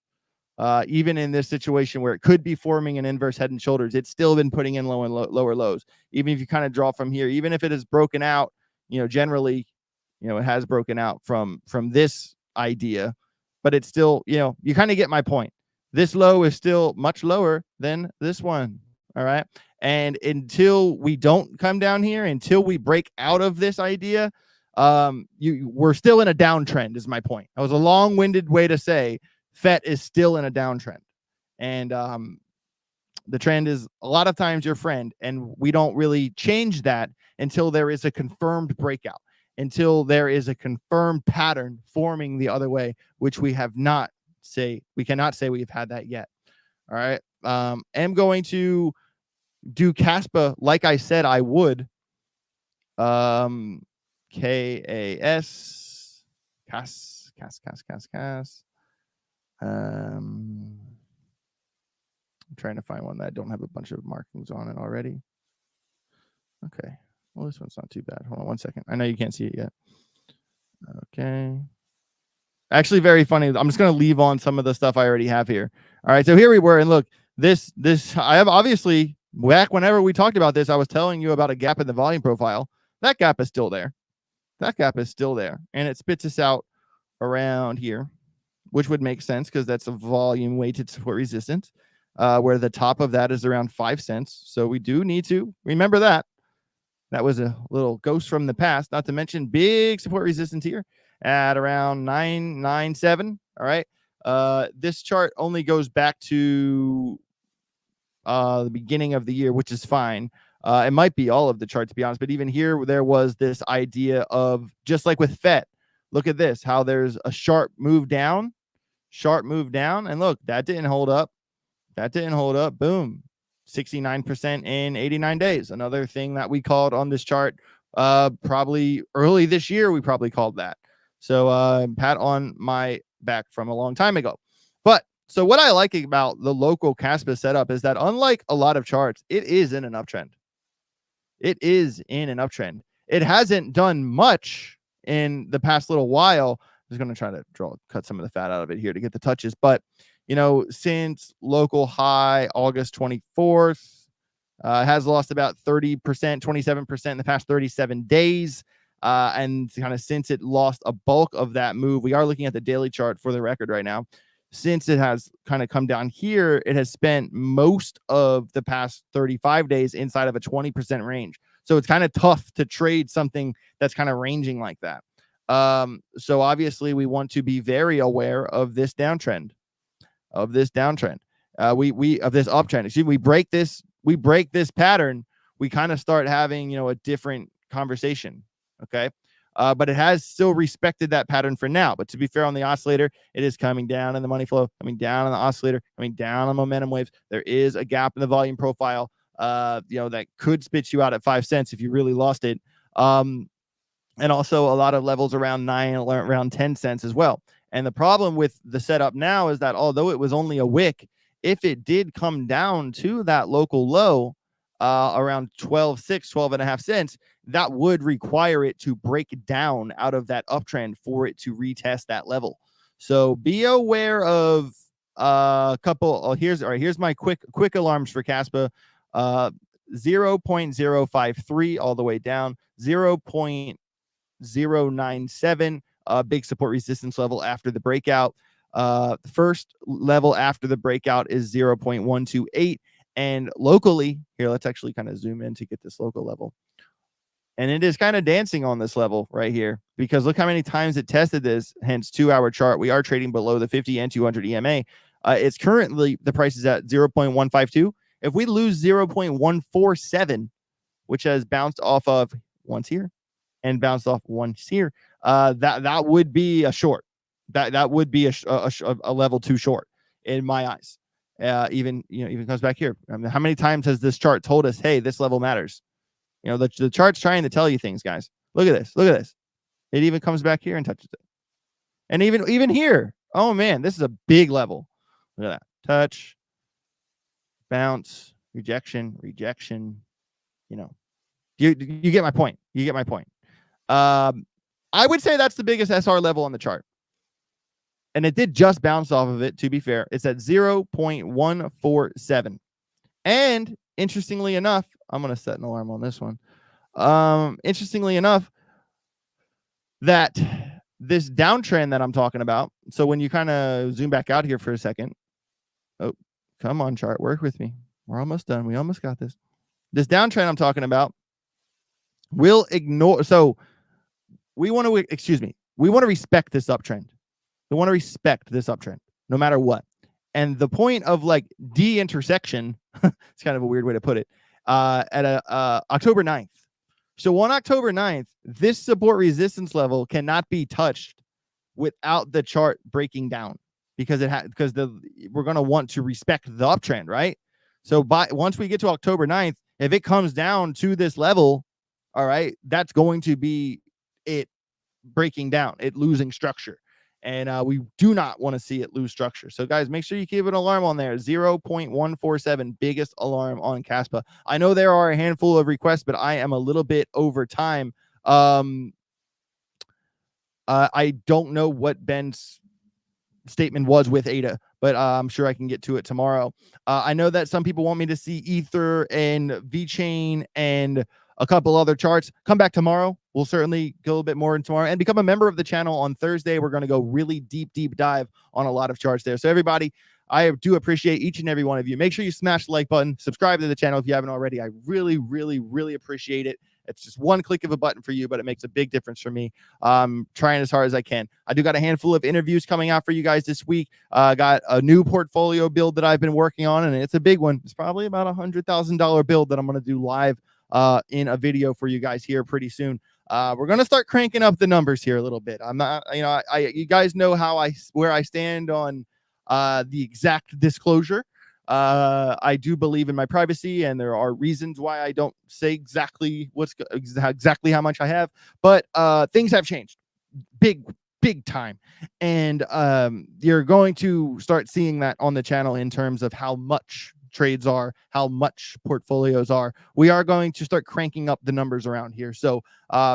[SPEAKER 1] Even in this situation where it could be forming an inverse head and shoulders, it's still been putting in lower lows. Even if you kind of draw from here, even if it is broken out, generally, it has broken out from this idea, but it's still, you kind of get my point. This low is still much lower than this one. All right. And until we don't come down here, until we break out of this idea, we're still in a downtrend, is my point. That was a long-winded way to say FET is still in a downtrend. And the trend is a lot of times your friend, and we don't really change that until there is a confirmed breakout, until there is a confirmed pattern forming the other way, which we cannot say we've had that yet. All right. I'm going to do Caspa like I said I would. KAS. Cas. I'm trying to find one that I don't have a bunch of markings on it already. Okay. Well, this one's not too bad. Hold on one second. I know you can't see it yet. Okay. Actually, very funny. I'm just going to leave on some of the stuff I already have here. All right. So here we were. And look, this, I have obviously, back whenever we talked about this, I was telling you about a gap in the volume profile. That gap is still there. That gap is still there. And it spits us out around here, which would make sense because that's a volume weighted support resistance, where the top of that is around 5 cents. So we do need to remember that. That was a little ghost from the past, not to mention big support resistance here at around 997. All right. This chart only goes back to the beginning of the year, which is fine. It might be all of the chart, to be honest, but even here, there was this idea of, just like with FET, look at this, how there's a sharp move down, and look, that didn't hold up. Boom. 69% in 89 days. Another thing that we called on this chart, probably early this year, we probably called that. So pat on my back from a long time ago. But so what I like about the local Caspa setup is that, unlike a lot of charts, it is in an uptrend. It hasn't done much in the past little while. I was going to try to cut some of the fat out of it here to get the touches. But, since local high August 24th, has lost about 30%, 27% in the past 37 days. And kind of since it lost a bulk of that move, we are looking at the daily chart for the record right now. Since it has kind of come down here, it has spent most of the past 35 days inside of a 20% range. So it's kind of tough to trade something that's kind of ranging like that. So obviously we want to be very aware of this downtrend, of this uptrend. Excuse me, we break this pattern, we kind of start having, a different conversation. Okay. But it has still respected that pattern for now. But to be fair, on the oscillator, it is coming down in the money flow, coming down on the oscillator, coming down on momentum waves. There is a gap in the volume profile, that could spit you out at 5 cents if you really lost it. And also a lot of levels around 10 cents as well. And the problem with the setup now is that although it was only a wick, if it did come down to that local low, around 12.5 cents, that would require it to break down out of that uptrend for it to retest that level. So be aware of a couple. Here's my quick alarms for Caspa. 0.053 all the way down, 0.097, big support resistance level after the breakout. The first level after the breakout is 0.128. And locally, here, let's actually kind of zoom in to get this local level. And it is kind of dancing on this level right here, because look how many times it tested this, hence 2-hour chart. We are trading below the 50 and 200 EMA. It's currently, the price is at 0.152. If we lose 0.147, which has bounced off of once here and bounced off once here, that would be a short. That would be a level 2 short in my eyes. Even comes back here. I mean, how many times has this chart told us, hey, this level matters? The chart's trying to tell you things, guys. Look at this. Look at this. It even comes back here and touches it. And even here, oh man, this is a big level. Look at that. Touch, bounce, rejection. You get my point. You get my point. I would say that's the biggest SR level on the chart. And it did just bounce off of it, to be fair. It's at 0.147. And interestingly enough, I'm going to set an alarm on this one. Interestingly enough, that this downtrend that I'm talking about, so when you kind of zoom back out here for a second, oh, come on, chart, work with me. We're almost done. We almost got this. This downtrend I'm talking about will ignore, so we want to, we want to respect this uptrend. We want to respect this uptrend, no matter what. And the point of like de-intersection, it's kind of a weird way to put it, at October 9th. So on October 9th, this support resistance level cannot be touched without the chart breaking down, because we're going to want to respect the uptrend, right? So once we get to October 9th, if it comes down to this level, all right, that's going to be it breaking down, it losing structure. And we do not want to see it lose structure. So, guys, make sure you keep an alarm on there. 0.147, biggest alarm on Caspa. I know there are a handful of requests, but I am a little bit over time. I don't know what Ben's statement was with ADA, but I'm sure I can get to it tomorrow. I know that some people want me to see Ether and VeChain and a couple other charts. Come back tomorrow. We'll certainly go a little bit more in tomorrow, and become a member of the channel on Thursday. We're going to go really deep dive on a lot of charts there. So everybody, I do appreciate each and every one of you. Make sure you smash the like button, subscribe to the channel if you haven't already. I really, really, really appreciate it. It's just one click of a button for you, but it makes a big difference for me. Trying as hard as I can. I do got a handful of interviews coming out for you guys this week. Got a new portfolio build that I've been working on, and it's a big one. It's probably about $100,000 build that I'm going to do live in a video for you guys here pretty soon. We're going to start cranking up the numbers here a little bit. I'm not, you guys know where I stand on the exact disclosure. I do believe in my privacy, and there are reasons why I don't say exactly exactly how much I have, but things have changed big time. And you're going to start seeing that on the channel in terms of how much trades are, how much portfolios are. We are going to start cranking up the numbers around here. So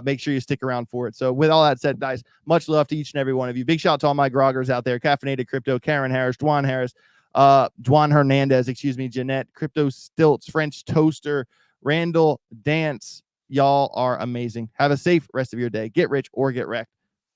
[SPEAKER 1] make sure you stick around for it. So with all that said, guys, much love to each and every one of you. Big shout out to all my groggers out there. Caffeinated Crypto, Karen Harris, Juan Hernandez, Jeanette, Crypto Stilts, French Toaster, Randall, Dance. Y'all are amazing. Have a safe rest of your day. Get rich or get wrecked.